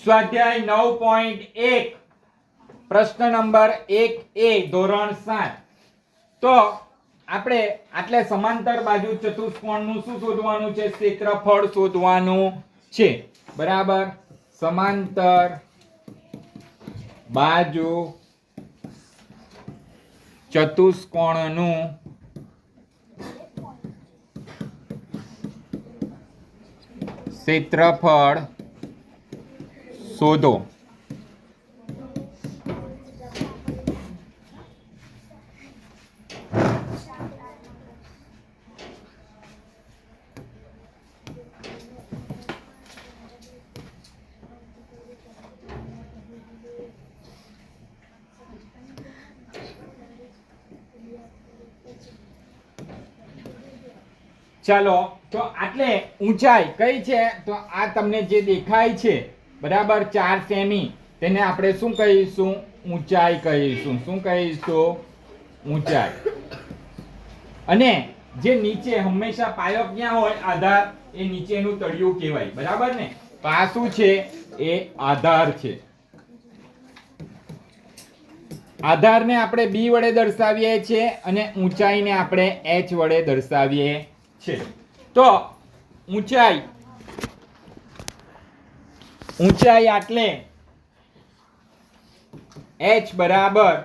સ્વાધ્યાય 9.1 પ્રશ્ન number 1A ધોરણ 7. તો આપણે આટલે સમાંતર બાજુ ચતુષ્કોણનું શું શોધવાનું છે? ક્ષેત્રફળ શોધવાનું છે. બરાબર. સમાંતર બાજુ ચતુષ્કોણનું ક્ષેત્રફળ શોધો. ચાલો, તો આટલે ઊંચાઈ કઈ છે? તો આ તમને જે દેખાય છે, બરાબર, 4 સેમી, તેને આપણે શું કહીશું? ઊંચાઈ કહીશું. શું કહીશું? ઊંચાઈ. અને જે નીચે હંમેશા પાયો ક્યાં હોય? આધાર. એ નીચેનું તળિયું કહેવાય. બરાબર ને? તો આ શું છે? એ આધાર છે. આધારને આપણે b વડે દર્શાવીએ છીએ અને ઊંચાઈને આપણે h વડે દર્શાવીએ છીએ. તો ઊંચાઈ આટલે h બરાબર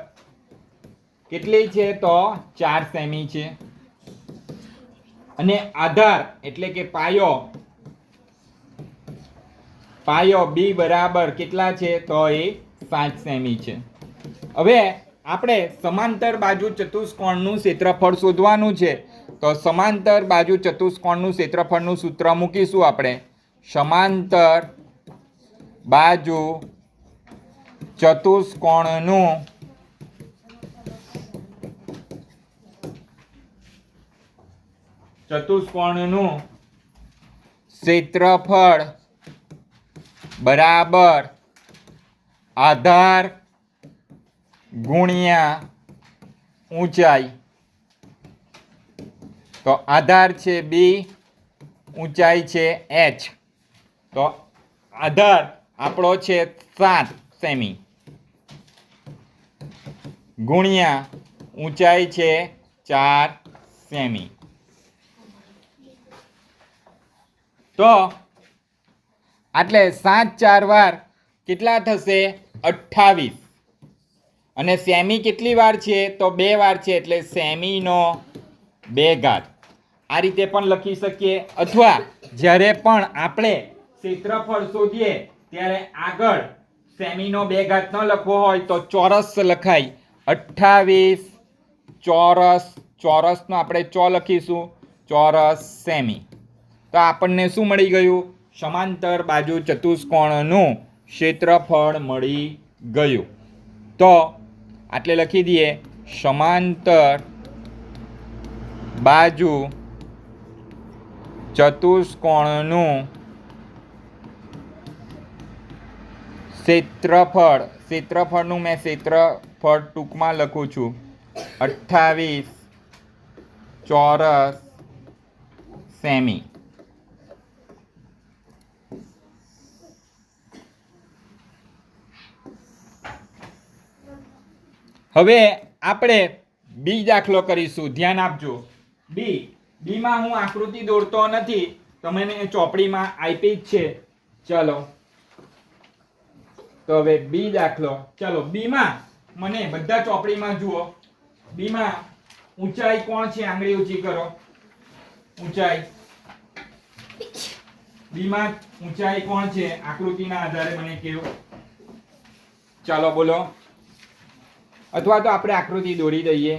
કેટલી છે? તો 4 સેમી છે. અને આધાર એટલે કે પાયો b બરાબર કેટલા છે? તો એ 5 સેમી છે. હવે આપણે સમાંતર બાજુ ચતુષ્કોણનું ક્ષેત્રફળ શોધવાનું છે. તો સમાંતર બાજુ ચતુષ્કોણનું ક્ષેત્રફળનું સૂત્ર મૂકીશું આપણે. સમાંતર બાજુ ચતુષ્કોણનું ક્ષેત્રફળ બરાબર આધાર ગુણ્યા ઊંચાઈ. તો આધાર છે b, ઊંચાઈ છે h. તો આધાર આપણો છે 7 સેમી ગુણ્યા ઊંચાઈ છે 4 સેમી. તો આટલે 7 4 વાર કેટલા થશે? 28. અને સેમી કેટલી વાર છે? તો 2 વાર છે, એટલે સેમીનો 2 ઘાત. આ રીતે પણ લખી શકીએ. અથવા જ્યારે પણ આપણે ક્ષેત્રફળ શોધીએ ત્યારે આગળ સેમીનો 2 ઘાત ન લખવો હોય તો ચોરસ લખાય. 28 ચોરસનો આપણે લખીશું ચોરસ સેમી. તો આપણને શું મળી ગયું? સમાંતર બાજુ ચતુષ્કોણનું ક્ષેત્રફળ મળી ગયું. તો આટલે લખી દઈએ સમાંતર બાજુ ચતુષ્કોણનું ક્ષેત્રફળનું મેં ક્ષેત્રફળ ટૂંકમાં લખું છું 28 ચોરસ સેમી. હવે આપણે બી દાખલો કરીશું. ધ્યાન આપજો. બીમાં હું આકૃતિ દોરતો નથી, તમને ચોપડીમાં આપી જ છે. ચલો, તો હવે બી દાખલો. ચલો, બીમાં મને બધા ચોપડીમાં જુઓ. બીમાં ઊંચાઈ કોણ છે? આંગળી ઊંચી કરો. ઊંચાઈ બીમાં ઊંચાઈ કોણ છે? આકૃતિના આધારે મને કહો. ચાલો બોલો. અથવા તો આપણે આકૃતિ દોરી દઈએ.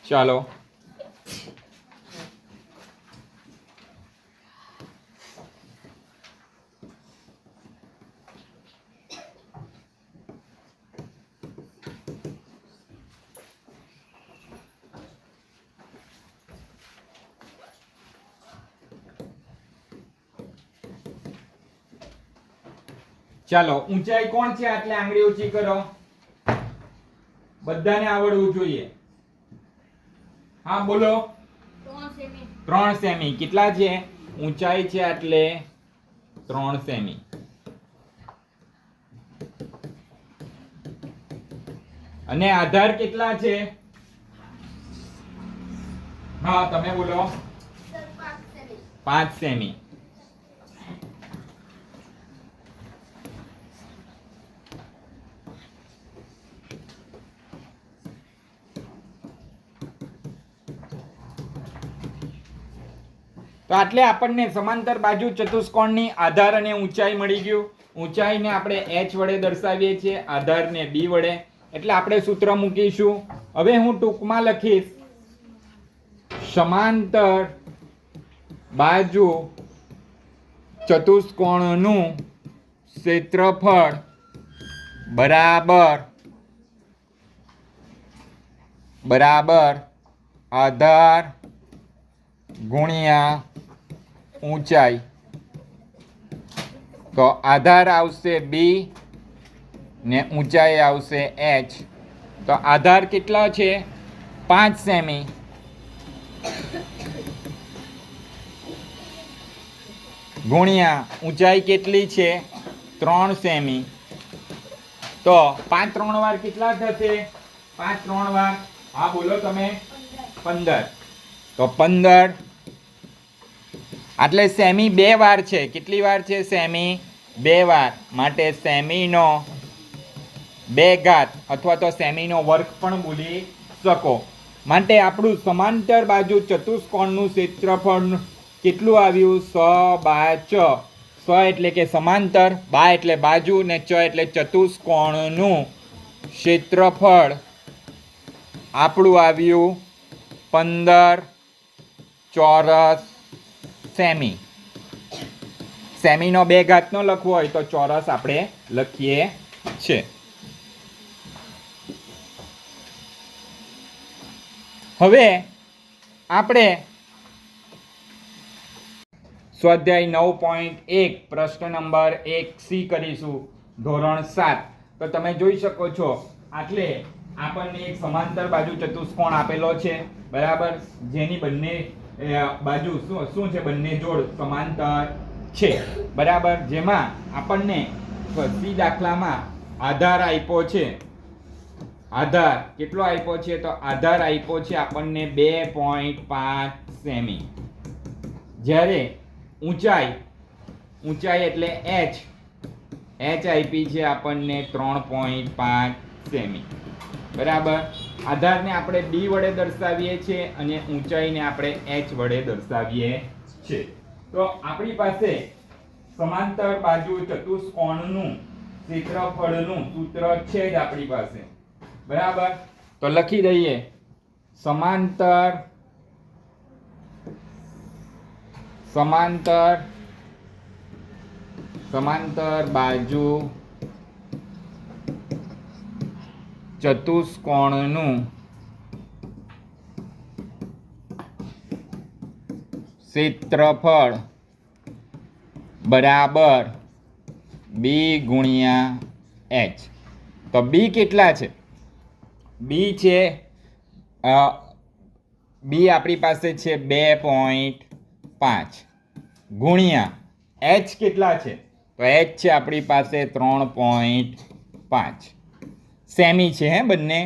ચાલો, ચાલો, ઊંચાઈ કોણ છે? એટલે આંગળી ઊંચી કરો. બધાને આવડવું જોઈએ. હા બોલો. 3 સેમી. કેટલા છે? ઊંચાઈ છે એટલે 3 સેમી. અને આધાર કેટલા છે? હા, તમે બોલો. 5 સેમી. તો આટલે આપણને સમાંતર બાજુ ચતુષ્કોણની આધાર અને ઊંચાઈ મળી ગયું. ઊંચાઈને આપણે h વડે દર્શાવીએ છીએ, આધારને b વડે. એટલે આપણે સૂત્ર મૂકીશું. હવે હું ટૂંકમાં લખીશ સમાંતર બાજુ ચતુષ્કોણનું ક્ષેત્રફળ બરાબર આધાર ગુણ્યા ઊંચાઈ. તો આધાર આવશે b ને ઊંચાઈ આવશે h. તો આધાર કેટલો છે? 5 સેમી. ગુણ્યા ઊંચાઈ કેટલી છે? 3 સેમી. તો 5 3 વાર કેટલા થશે? 5 3 વાર, હા બોલો તમે, 15. તો 15. એટલે સેમી 2 વાર છે. કેટલી વાર છે? સેમી 2 વાર. માટે સેમીનો 2 ઘાત અથવા તો સેમીનો વર્ગ પણ બોલી શકો. માટે આપણું સમાંતર બાજુ ચતુષ્કોણનું ક્ષેત્રફળ કેટલું આવ્યું? 100/4. 100 એટલે કે સમાંતર, બા એટલે બાજુ ને ચ એટલે ચતુષ્કોણનું ક્ષેત્રફળ આપણું આવ્યું 15 ચોરસ સેમી. સેમીનો 2 ઘાત નો લખવો હોય તો ચોરસ આપણે લખીએ છે. હવે આપણે સ્વાધ્યાય 9.1 પ્રશ્ન નંબર 1C કરીશું, ધોરણ 7. તો તમે જોઈ શકો છો આટલે આપણને એક સમાંતર બાજુ ચતુષ્કોણ આપેલો છે, બરાબર, જેની બંને બાજુ શું છે? બંને જોડ સમાંતર છે, બરાબર. જેમાં આપણને સી દાખલામાં આધાર આપ્યો છે. આધાર કેટલો આપ્યો છે? તો આધાર આપ્યો છે આપણને 2.5 સેમી. જ્યારે ઊંચાઈ એટલે h આપી છે આપણને 3.5 સેમી, બરાબર. આધારને આપણે b વડે દર્શાવીએ છીએ અને ઊંચાઈને આપણે h વડે દર્શાવીએ છીએ. તો આપણી પાસે સમાંતર બાજુ ચતુષ્કોણનું ક્ષેત્રફળનું સૂત્ર છે જ આપણી પાસે, બરાબર. તો લખી દઈએ સમાંતર બાજુ ચતુષ્કોણનું ક્ષેત્રફળ બરાબર b ગુણ્યા h. તો b કેટલા છે? b છે b આપણી પાસે છે 2.5 ગુણ્યા h કેટલા છે? તો h છે આપણી પાસે 3.5 સેમી છે. હે, બંને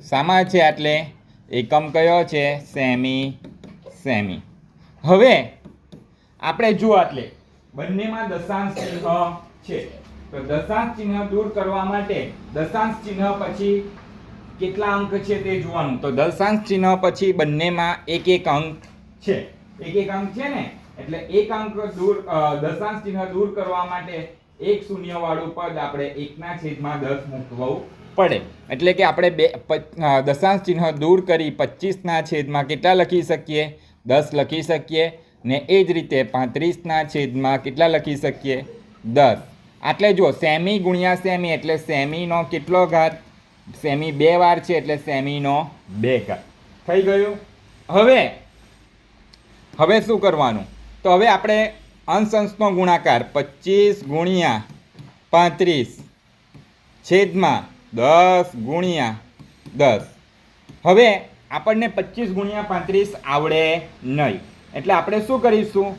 સામા છે એટલે એકમ કયો છે? સેમી. હવે આપણે જુઓ એટલે બંનેમાં દશાંશ ચિહ્ન છે. તો દશાંશ ચિહ્ન દૂર કરવા માટે દશાંશ ચિહ્ન પછી કેટલા અંક છે તે જોવાનું. તો દશાંશ ચિહ્ન પછી બંનેમાં એક અંક છે. એક અંક છે ને, એટલે એક અંક દૂર, દશાંશ ચિહ્ન દૂર કરવા માટે એક શૂન્ય વાળું પદ આપણે 1/10 મૂકવું પડે. એટલે કે આપણે દશાંશ ચિહ્ન દૂર કરી 25/, કેટલા લખી શકીએ? 10 લખી શકીએ. ને એ જ રીતે 35/, કેટલા લખી શકીએ? 10. એટલે જો સેમી ગુણ્યા સેમી એટલે સેમીનો કેટલો ઘાત? સેમી 2 વાર છે એટલે સેમીનો 2 ઘાત થઈ ગયું. હવે શું કરવાનું? તો હવે આપણે અંશ અંશનો ગુણાકાર 25 ગુણ્યા 35 10 ગુણ્યા 10. હવે આપણને 25 ગુણ્યા 35 આવડે નહીં, એટલે આપણે શું કરીશું?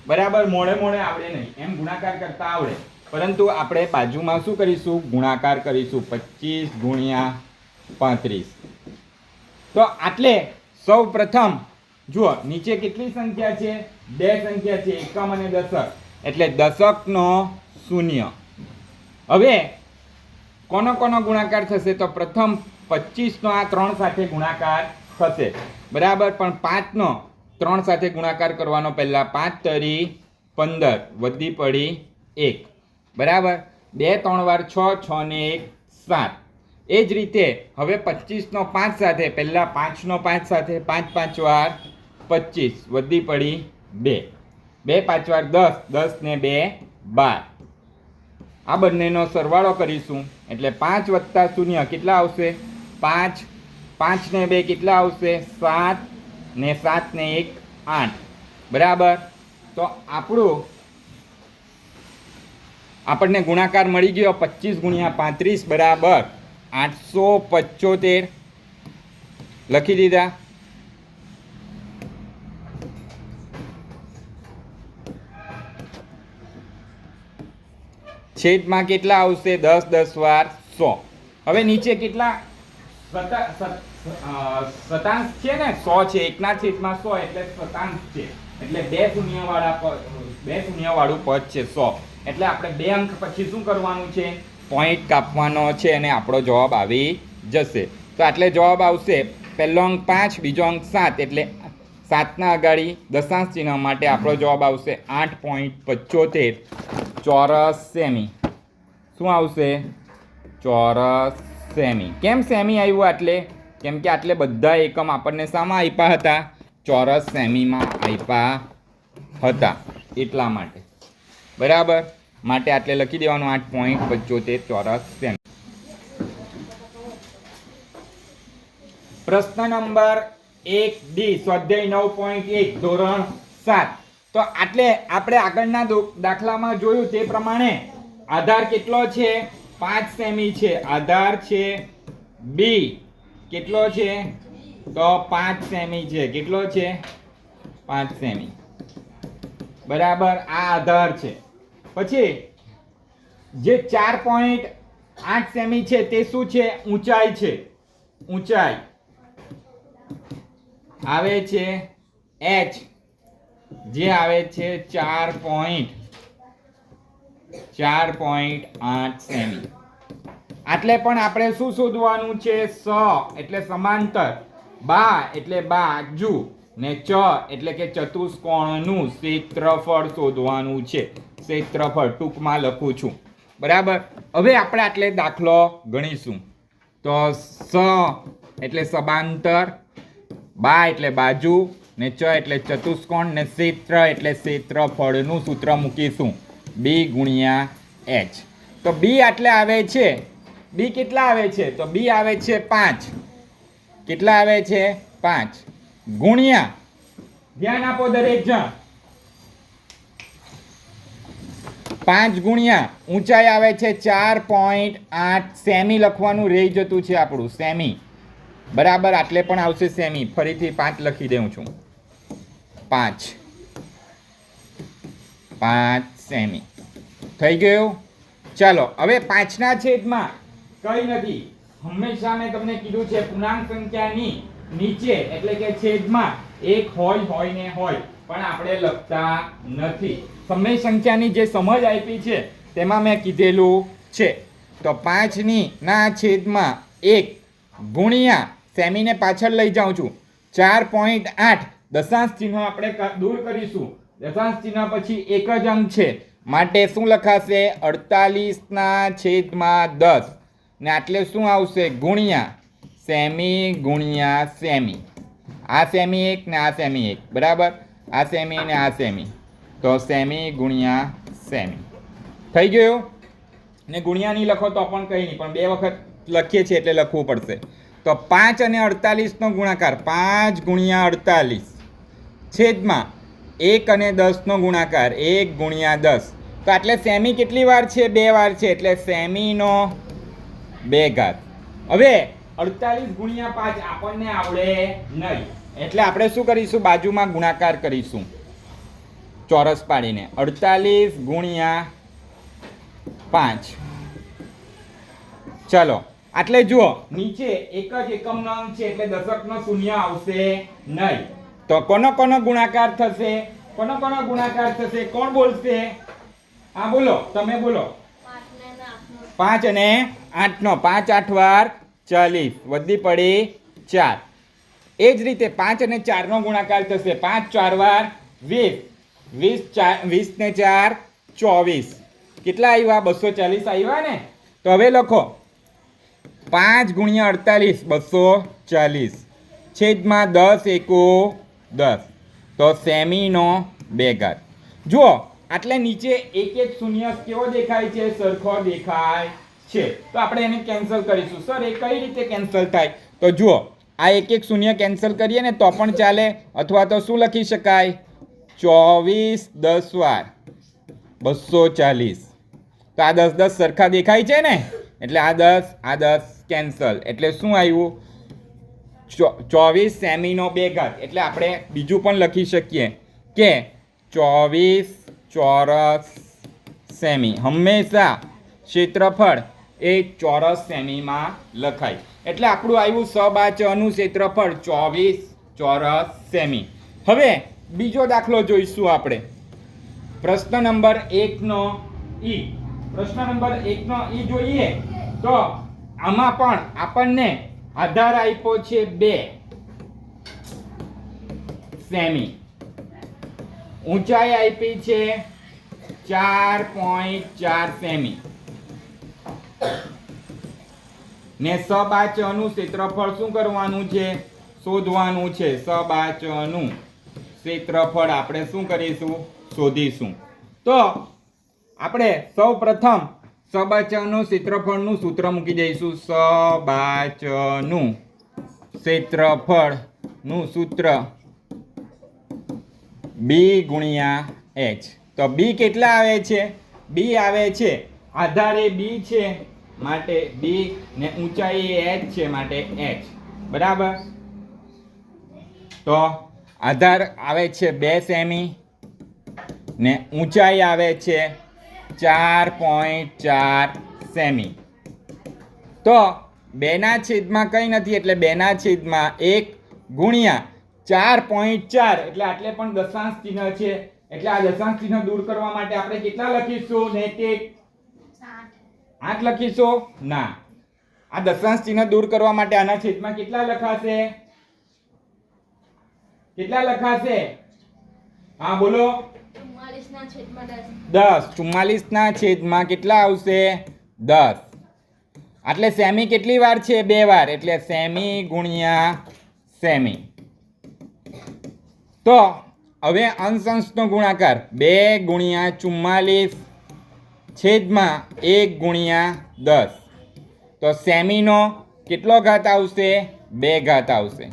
બરાબર, મોડે મોડે આવડે નહીં, એમ ગુણાકાર કરતા આવડે, પરંતુ આપણે બાજુમાં શું કરીશું? ગુણાકાર કરીશું. 25 ગુણ્યા 35. તો આટલે સૌ પ્રથમ જુઓ નીચે કેટલી સંખ્યા છે? 2 સંખ્યા છે, એકમ અને દશક, એટલે દશકનો શૂન્ય. હવે કોનો કોનો ગુણાકાર થશે? તો પ્રથમ 25 નો આ 3 સાથે ગુણાકાર થશે, બરાબર, પણ 5 નો 3 સાથે ગુણાકાર કરવાનો. પહેલા 5 તરી 15 વધી પડી 1, બરાબર. 2 3 વાર 6, 6 ને 1 7. એ જ રીતે હવે 25 નો 5 સાથે, પહેલા 5 નો 5 સાથે, 5 5 વાર 25 વધી પડી 2, 2 5 વાર 10, 10 ને 2 12. આ બંનેનો સરવાળો કરીશું એટલે 5 વત્તા 0 કેટલા આવશે? 5, 5 ને 2 કેટલા આવશે? 7 ને 7 ને 1 8, બરાબર. તો આપણને ગુણાકાર મળી ગયો 25 ગુણ્યા 35 બરાબર 875. લખી દીધા. છેદમાં કેટલા આવશે? 10 10 વાર 100. હવે નીચે કેટલા શતાંશ છે ને? 100 છે. 1 ના છેદમાં 100 એટલે શતાંશ છે, એટલે 2 શૂન્ય વાળું પદ છે 100. એટલે આપણે 2 અંક પછી શું કરવાનું છે? પોઈન્ટ કાપવાનો છે અને આપણો જવાબ આવી જશે. તો એટલે જવાબ આવશે પહેલો અંક 5, બીજો અંક 7, એટલે 7 ના અગાડી દશાંશ ચિહ્ન માટે આપણો જવાબ આવશે 8.75 ચોરસ સેમી. શું આવશે? ચોરસ સેમી. કેમ સેમી આવ્યું આટલે? કેમ કે આટલે બધા એકમ આપણને શામાં આપ્યા હતા? ચોરસ સેમીમાં આપ્યા હતા, એટલા માટે, બરાબર. માટે આટલે લખી દેવાનું 8.75 ચોરસ સેમી. પ્રશ્ન નંબર 1D સ્વાધ્યાય 9.1 ધોરણ 7. તો આટલે આપણે આગળના દાખલામાં જોયું તે પ્રમાણે આધાર કેટલો છે? 5 સેમી છે. આધાર છે B કેટલો છે? તો 5 સેમી છે. કેટલો છે? 5 સેમી, બરાબર. આ આધાર છે. પછી જે 4.8 સેમી છે તે શું છે? ઊંચાઈ છે. ઊંચાઈ આવે છે h, જે આવે છે 4.8 સેમી. આટલે પણ આપણે શું શોધવાનું છે? સ એટલે સમાંતર, બા એટલે બાજુ, ને ચ એટલે કે ચતુષ્કોણનું ક્ષેત્રફળ શોધવાનું છે. ક્ષેત્રફળ ટૂંકમાં લખું છું, બરાબર. હવે આપણે આટલે દાખલો ગણીશું. તો સ એટલે સમાંતર, બા એટલે બાજુ, ને ચ એટલે ચતુષ્કોણ, ને ક્ષેત્ર એટલે ક્ષેત્રફળનું સૂત્ર મૂકીશું B ગુણ્યા h. તો B આટલે આવે છે, B કેટલા આવે છે? તો B આવે છે 5. કેટલા આવે છે? 5 ગુણ્યા, ધ્યાન આપો દરેક જણ, 5 ગુણ્યા ઊંચાઈ આવે છે 4.8 સેમી. લખવાનું રહી જતું છે આપણું સેમી, બરાબર. આટલે પણ આવશે સેમી. ફરીથી 5 લખી દઉં છું. 5 સેમી થઈ ગયું. ચાલો હવે 5 ના છેદમાં કઈ નથી. હંમેશા મેં તમને કીધું છે પૂર્ણાંક સંખ્યાની નીચે એટલે કે છેદમાં 1 હોય ને હોય, પણ આપણે લખતા નથી. સમય સંખ્યાની જે સમજ આપી છે તેમાં મેં કીધેલું છે. તો 5 ના છેદમાં 1 ગુણ્યા સેમીને પાછળ લઈ જાઉં છું 4.8. દશાંશ ચિહ્ન આપણે દૂર કરીશું. દશાંશ ચિહ્ન પછી એક જ અંક છે, માટે શું લખાશે? 48 ના છેદમાં 10. ને આટલે શું આવશે? ગુણ્યા સેમી ગુણ્યા સેમી. આ સેમી 1 ને આ સેમી 1, બરાબર. આ સેમી ને આ સેમી, તો સેમી ગુણ્યા સેમી થઈ ગયું. ને ગુણ્યા નહીં લખો તો પણ કંઈ નહીં, પણ 2 વખત લખીએ છીએ એટલે લખવું પડશે. તો 5 અને 48 નો ગુણાકાર 5 ગુણ્યા 48 છેદમાં 1 અને 10 નો ગુણાકાર 1 ગુણ્યા 10. તો એટલે સેમી કેટલી વાર છે? 2 વાર છે, એટલે સેમીનો 2 ઘાત. હવે 48 ગુણ્યા 5 આપણને આવડે નહીં, એટલે આપણે શું કરીશું? બાજુમાં ગુણાકાર કરીશું. ચોરસ પાડીને 48 ગુણ્યા 5. ચલો આટલે જુઓ નીચે એક જ એકમનો અંક છે એટલે દશકનો શૂન્ય આવશે નહીં. તો કોનો કોનો ગુણાકાર થશે? કોનો કોનો ગુણાકાર થશે? કોણ બોલશે? હા બોલો, તમે બોલો. 5 અને 8 નો 5 8 વાર 40 વધી પડી 4. એ જ રીતે 5 અને 4 નો ગુણાકાર થશે. 5 4 વાર 20, 20 ને 4 24. કેટલા આવ્યા? 240 આવ્યા ને. તો હવે લખો 5 ગુણ્યા 48 240 છેદમાં 10 એકુ 10. તો સેમીનો 2 ઘાત. જુઓ આટલે નીચે એક એક શૂન્ય કેવો દેખાય છે? સરખો દેખાય છે. તો આપણે એને કેન્સલ કરીશું. સર એ કઈ રીતે કેન્સલ થાય? તો જુઓ આ એક એક શૂન્ય કેન્સલ કરીએ ને તો પણ ચાલે, અથવા તો શું લખી શકાય? 24 10 વાર 240. તો આ 10 10 સરખા દેખાય છે ને, એટલે આ 10 કેન્સલ. એટલે શું આવ્યું? 24 સેમીનો 2 ઘાત. એટલે આપણે બીજું પણ લખી શકીએ કે 24 ચોરસ સેમી. હંમેશા ક્ષેત્રફળ એ ચોરસ સેમીમાં લખાય. એટલે આપણું આવ્યું સબાચનું ક્ષેત્રફળ 24 ચોરસ સેમી. હવે બીજો દાખલો જોઈશું આપણે. પ્રશ્ન નંબર 1 નો ઈ. પ્રશ્ન નંબર 1 નો ઈ જોઈએ તો આમાં પણ આપણને આધાર આપ્યો છે 2 સેમી, ઊંચાઈ આપી છે 4.4 સેમી ને સબાચનું ક્ષેત્રફળ શું કરવાનું છે? શોધવાનું છે. સબાચનું ક્ષેત્રફળ આપણે શું કરીશું? શોધીશું. તો આપણે સૌ પ્રથમ સબાચનું ક્ષેત્રફળનું સૂત્ર મૂકી દઈશું. સબાચનું ક્ષેત્રફળનું સૂત્ર b ગુણ્યા h. તો b કેટલા આવે છે? b આવે છે, આધાર એ b છે માટે b ને ઊંચાઈ એ h છે માટે h. બરાબર. તો આધાર આવે છે 2 સેમી ને ઊંચાઈ આવે છે 4.4 સેમી. તો 2 ના છેદમાં કંઈ નથી એટલે 2 ના છેદમાં 1 ગુણ્યા 4.4 એટલે આટલે પણ દશાંશ ચિહ્ન છે એટલે આ દશાંશ ચિહ્ન દૂર કરવા માટે આપણે કેટલા લખીશું? નૈતિક 8 લખીશું? ના, આ દશાંશ ચિહ્ન દૂર કરવા માટે આના છેદમાં કેટલા લખાશે? કેટલા લખાશે? હા બોલો. 10. 44 ના છેદમાં કેટલા આવશે? 10. એટલે સેમી કેટલી વાર છે? 2 વાર. એટલે સેમી ગુણ્યા સેમી. તો હવે અંશ અંશનો ગુણાકાર 2 ગુણ્યા 44 છેદમાં 1 ગુણ્યા 10. તો સેમીનો કેટલો ઘાત આવશે? 2 ઘાત આવશે.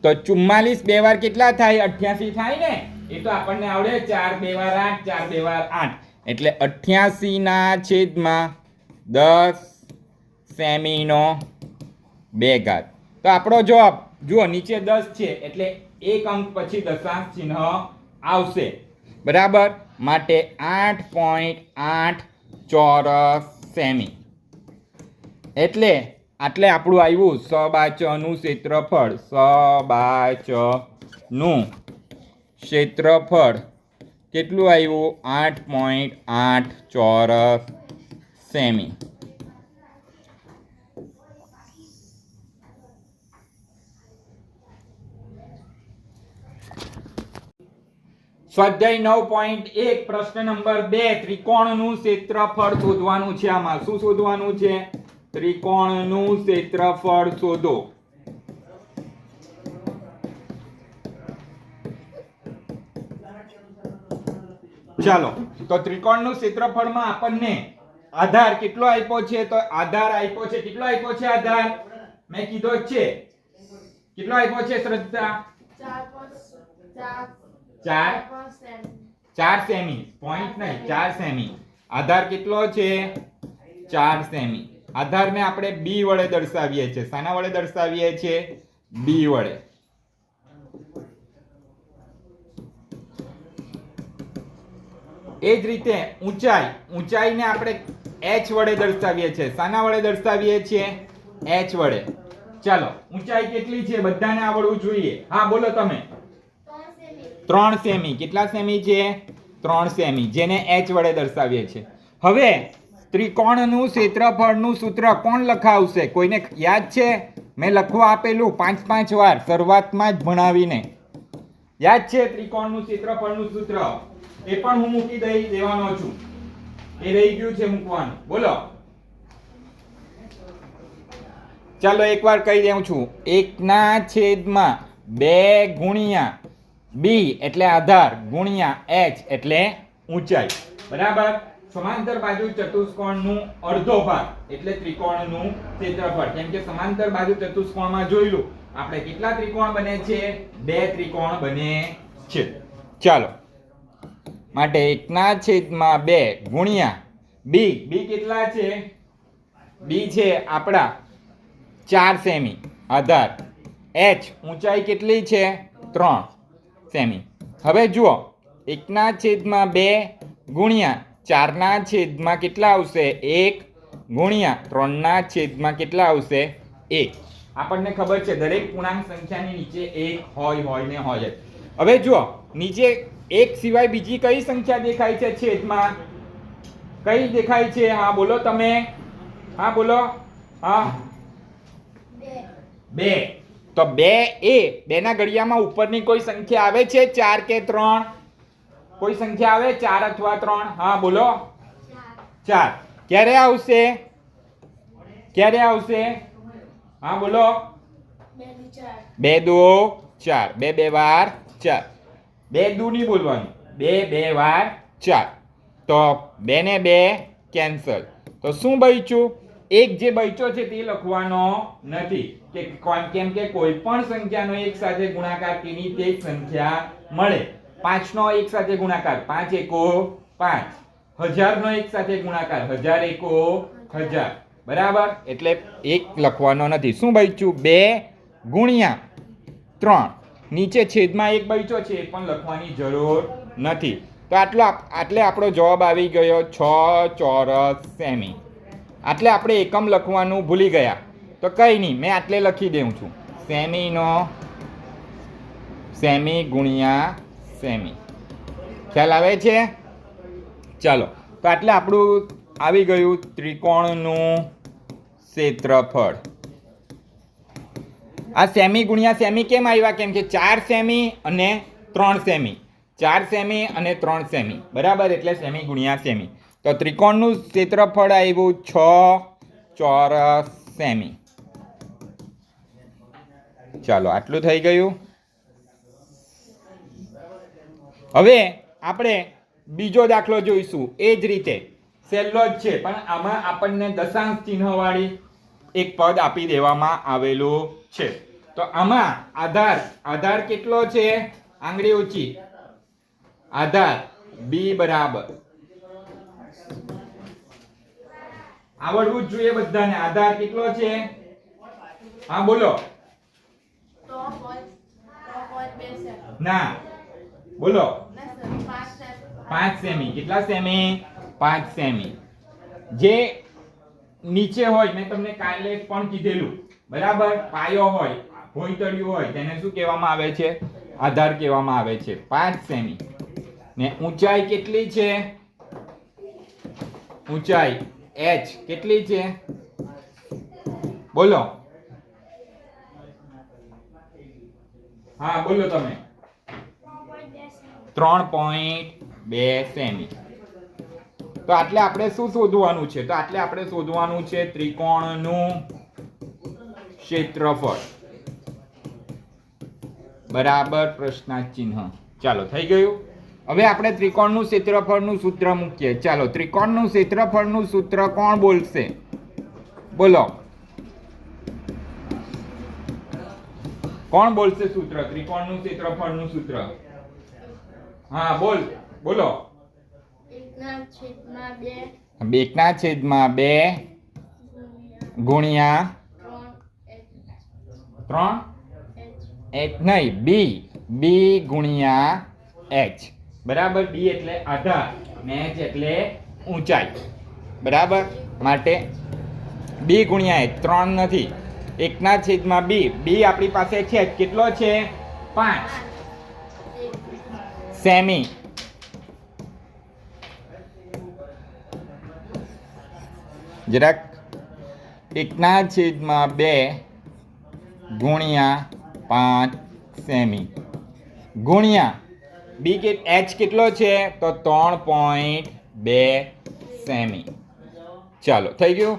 તો 44 2 વાર કેટલા થાય? 88 થાય ને. એ તો આપણને આવડે. 4 2 વાર 8, 4 2 વાર 8 એટલે 88 ના છેદમાં 10 સેમીનો 2 ઘાત. તો આપણો જવાબ જુઓ નીચે 10 છે એટલે એક અંક પછી દશાંશ ચિહ્ન આવશે. બરાબર. માટે 8.8 ચોરસ સેમી. એટલે આટલે આપણું આવ્યું સબાચનું ક્ષેત્રફળ. સબાચનું ક્ષેત્રફળ કેટલું આવ્યું? 8.8 ચોરસ સેમી. સ્વાધ્યાય 9.1 પ્રશ્ન નંબર 2 ત્રિકોણનું ક્ષેત્રફળ શોધવાનું છે. આમાં શું શોધવાનું છે? ત્રિકોણનું ક્ષેત્રફળ શોધો. ચાલો તો ત્રિકોણનું ક્ષેત્રફળમાં આપણને આધાર કેટલો આપ્યો છે? તો આધાર આપ્યો છે. કેટલો આપ્યો છે આધાર? મેં કીધો છે. કેટલો આપ્યો છે શ્રદ્ધા? 4 સેમી. પોઈન્ટ નહીં, 4 સેમી. આધાર કેટલો છે? 4 સેમી. આધારને આપણે b વડે દર્શાવીએ છીએ. શાના વડે દર્શાવીએ છીએ? b વડે. એ જ રીતે ઊંચાઈને આપણે h વડે દર્શાવીએ છીએ. શાના વડે દર્શાવીએ છીએ? h વડે. ચાલો, ઊંચાઈ કેટલી છે બધાને આવડવું જોઈએ. હા બોલો તમે. 3 સેમી. કેટલા સેમી છે? 3 સેમી, જેને h વડે દર્શાવીએ છીએ. હવે ત્રિકોણનું ક્ષેત્રફળનું સૂત્ર કોણ લખાવશે? કોઈને યાદ છે? મેં લખવા આપેલું 5 વાર શરૂઆતમાં જ ભણાવીને. યાદ છે ત્રિકોણનું ક્ષેત્રફળનું સૂત્ર? એ પણ હું મૂકી દેવાનો છું. એ રહી ગયું છે મૂકવાનું. બોલો. ચાલો એકવાર કહી દઉં છું. 1/2 ગુણ્યા b એટલે આધાર ગુણ્યા h એટલે ઊંચાઈ. બરાબર. સમાંતર બાજુ ચતુષ્કોણનું અડધો ભાગ એટલે ત્રિકોણનું ક્ષેત્રફળ. કેમ કે સમાંતર બાજુ ચતુષ્કોણમાં જોઈલું આપણે કેટલા ત્રિકોણ બને છે? 2 ત્રિકોણ બને છે. ચાલો, માટે 1/2 ગુણ્યા b. b કેટલા છે? b છે આપણા 4 સેમી આધાર. h ઊંચાઈ કેટલી છે? 3 સેમી. હવે જુઓ, 1/2 ગુણ્યા 4/, કેટલા આવશે? 1 ગુણ્યા 3/, કેટલા આવશે? 1. આપણને ખબર છે દરેક પૂર્ણાંક સંખ્યાની નીચે 1 હોય ને હોય. હવે જુઓ, નીચે 1 સિવાય બીજી કઈ સંખ્યા દેખાય છે છેદમાં? કઈ દેખાય છે? હા બોલો તમે. હા બોલો. હા 2. તો 2 ના ઘડિયામાં ઉપરની કોઈ સંખ્યા આવે છે? 4 કે 3? કોઈ સંખ્યા આવે? 4 અથવા 3? હા બોલો. 4. ક્યારે આવશે? ક્યારે આવશે? હા બોલો. 2 2 4. 2 2 વાર 4. 2 દુ નહીં બોલવાનું. 2 2 વાર 4. તો 2 ને 2 કેન્સલ. તો શું બચ્યું? એક જે બચ્યો છે તે લખવાનો નથી. કેમ કે કોઈ પણ સંખ્યાનો એક સાથે ગુણાકાર તેની તે સંખ્યા મળે. 5 નો એક સાથે ગુણાકાર 5 એકો 5. 1000 નો એક સાથે ગુણાકાર 1000 એકો 1000. બરાબર. એટલે એક લખવાનો નથી. શું બચ્યું? 2 ગુણ્યા 3. નીચે છેદમાં એક બચ્યો છે એ પણ લખવાની જરૂર નથી. તો આટલે આપણો જવાબ આવી ગયો 6 ચોરસ સેમી. આટલે આપણે એકમ લખવાનું ભૂલી ગયા. તો કંઈ નહીં, મેં આટલે લખી દઉં છું. સેમી ગુણ્યા સેમી. ખ્યાલ આવે છે? ચાલો, તો આટલે આપણું આવી ગયું ત્રિકોણનું ક્ષેત્રફળ. આ સેમી ગુણ્યા સેમી કેમ આવ્યા? કેમ કે 4 સેમી અને 3 સેમી. 4 સેમી અને 3 સેમી. બરાબર. એટલે સેમી ગુણ્યા સેમી. તો ત્રિકોણનું ક્ષેત્રફળ આવ્યું 6 ચોરસ સેમી. ચાલો, આટલું થઈ ગયું. હવે આપણે બીજો દાખલો જોઈશું. એ જ રીતે સહેલો જ છે, પણ આમાં આપણને દશાંશ ચિહ્ન વાળી એક પદ આપી દેવામાં આવેલું છે. તો આમાં આધાર કેટલો છે? આંગળી ઊંચી. આધાર b બરાબર. આવડવું જ જોઈએ બધાને. આધાર કેટલો છે? હા બોલો. ના બોલો. 5 સેમી. કેટલા સેમી? 5 સેમી. જે નીચે હોય, મેં તમને કાલે પણ કીધેલું. બરાબર. પાયો હોય, ભોંયતળિયું હોય, તેને શું કહેવામાં આવે છે? આધાર કહેવામાં આવે છે. 5 સેમી. ને ઊંચાઈ કેટલી છે? ઊંચાઈ h કેટલી છે? બોલો. હા બોલો તમે. 3.2 સેમી. તો આટલે આપણે શું શોધવાનું છે? તો આટલે આપણે શોધવાનું છે ત્રિકોણનું ક્ષેત્રફળ. બરાબર. પ્રશ્નાર્થ ચિહ્ન. ચાલો, થઈ ગયું. હવે આપણે ત્રિકોણનું ક્ષેત્રફળનું સૂત્ર મૂકીએ. ચાલો, ત્રિકોણનું ક્ષેત્રફળનું સૂત્ર કોણ બોલશે? બોલો. કોણ બોલશે સૂત્ર? ત્રિકોણનું ક્ષેત્રફળનું સૂત્ર. હા બોલો. 1/2 ગુણ્યા 3 h નહીં b ગુણ્યા h. બરાબર. b એટલે આધાર ને h એટલે ઊંચાઈ, બરાબર. માટે b ગુણ્યા h 3 નથી, 1/b. b આપણી પાસે છે કેટલો છે? 5 સેમી. જરાક 1/2 ગુણ્યા 5 સેમી ગુણ્યા બી કે એચ કેટલો છે? તો 3.2 સેમી. ચાલો થઈ ગયું.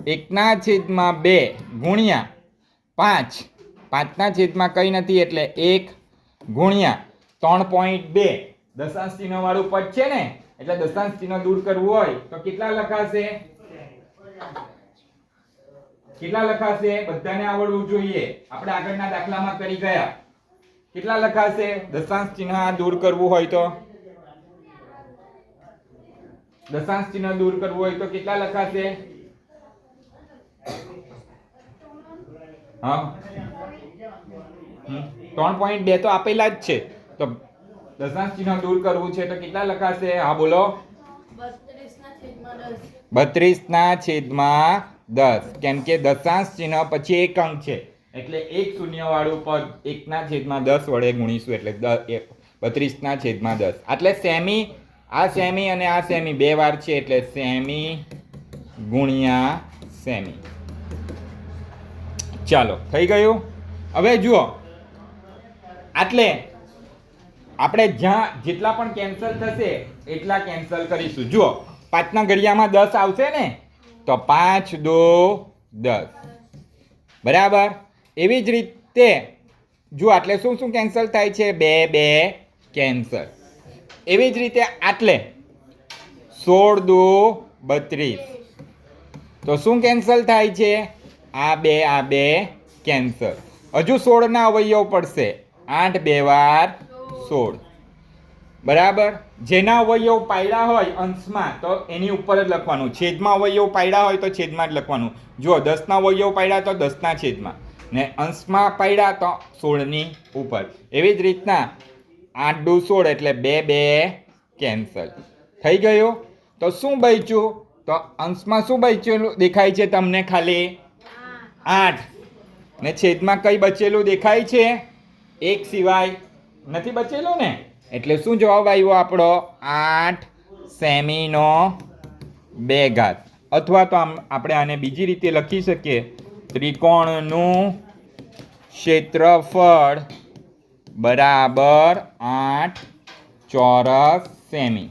1/2 ગુણ્યા 5, 5/5 કંઈ નથી એટલે 1 ગુણ્યા 3.2, દશાંશ ચિહ્ન વાળું પદ છે ને, એટલે દશાંશ ચિહ્ન દૂર કરવું હોય તો કેટલા લખાશે? કેટલા લખાશે? બધાને આવડવું જોઈએ. આપણે આગળના દાખલામાં કરી ગયા. કેટલા લખાશે? દશાંશ ચિહ્ન દૂર કરવું હોય તો, દશાંશ ચિહ્ન દૂર કરવું હોય તો કેટલા લખાશે? હા 3.2 તો આપેલા જ છે, તો દશાંશ ચિહ્ન દૂર કરવું છે તો કેટલા લખાશે? હા બોલો. 32/10. કેમ કે દશાંશ ચિહ્ન પછી એક અંક છે એટલે એક શૂન્ય વાળું પદ 1/10 વડે ગુણીશું એટલે 32/10. એટલે સેમી, આ સેમી અને આ સેમી બે વાર છે એટલે સેમી ગુણ્યા સેમી. ચાલો થઈ ગયું. હવે જુઓ, એટલે આપણે જ્યાં જેટલા પણ કેન્સલ થશે એટલા કેન્સલ કરીશું. જુઓ 5ના ઘડિયામાં 10 આવશે ને, તો 5 × 2 = 10, બરાબર. એવી જ રીતે જુઓ એટલે શું શું કેન્સલ થાય છે? 2 કેન્સલ. એવી જ રીતે આટલે 16 × 2 = 32, તો શું કેન્સલ થાય છે? આ બે કેન્સલ. હજુ 16 ના અવયવ પડશે. 8 2 વાર 16, બરાબર. જેના અવયવ પાડ્યા હોય અંશમાં તો એની ઉપર જ લખવાનું, છેદમાં અવયવ પાડ્યા હોય તો છેદમાં જ લખવાનું. જો 10 ના અવયવ પાડ્યા તો 10 ના છેદમાં, ને અંશમાં પાડ્યા તો 16 ની ઉપર. એવી જ રીતના 8 × 2 = 16 એટલે 2 કેન્સલ થઈ ગયું. તો શું બચ્યું? તો અંશમાં શું બચેલું દેખાય છે તમને? ખાલી 8, ને છેદમાં કઈ બચેલું દેખાય છે? 1 સિવાય નથી બચેલું ને, એટલે શું જવાબ આવ્યો આપણો? 8 સેમીનો 2 અથવા તો આપણે આને બીજી રીતે લખી શકીએ, ત્રિકોણનું ક્ષેત્રફળ બરાબર 8 ચોરસ સેમી.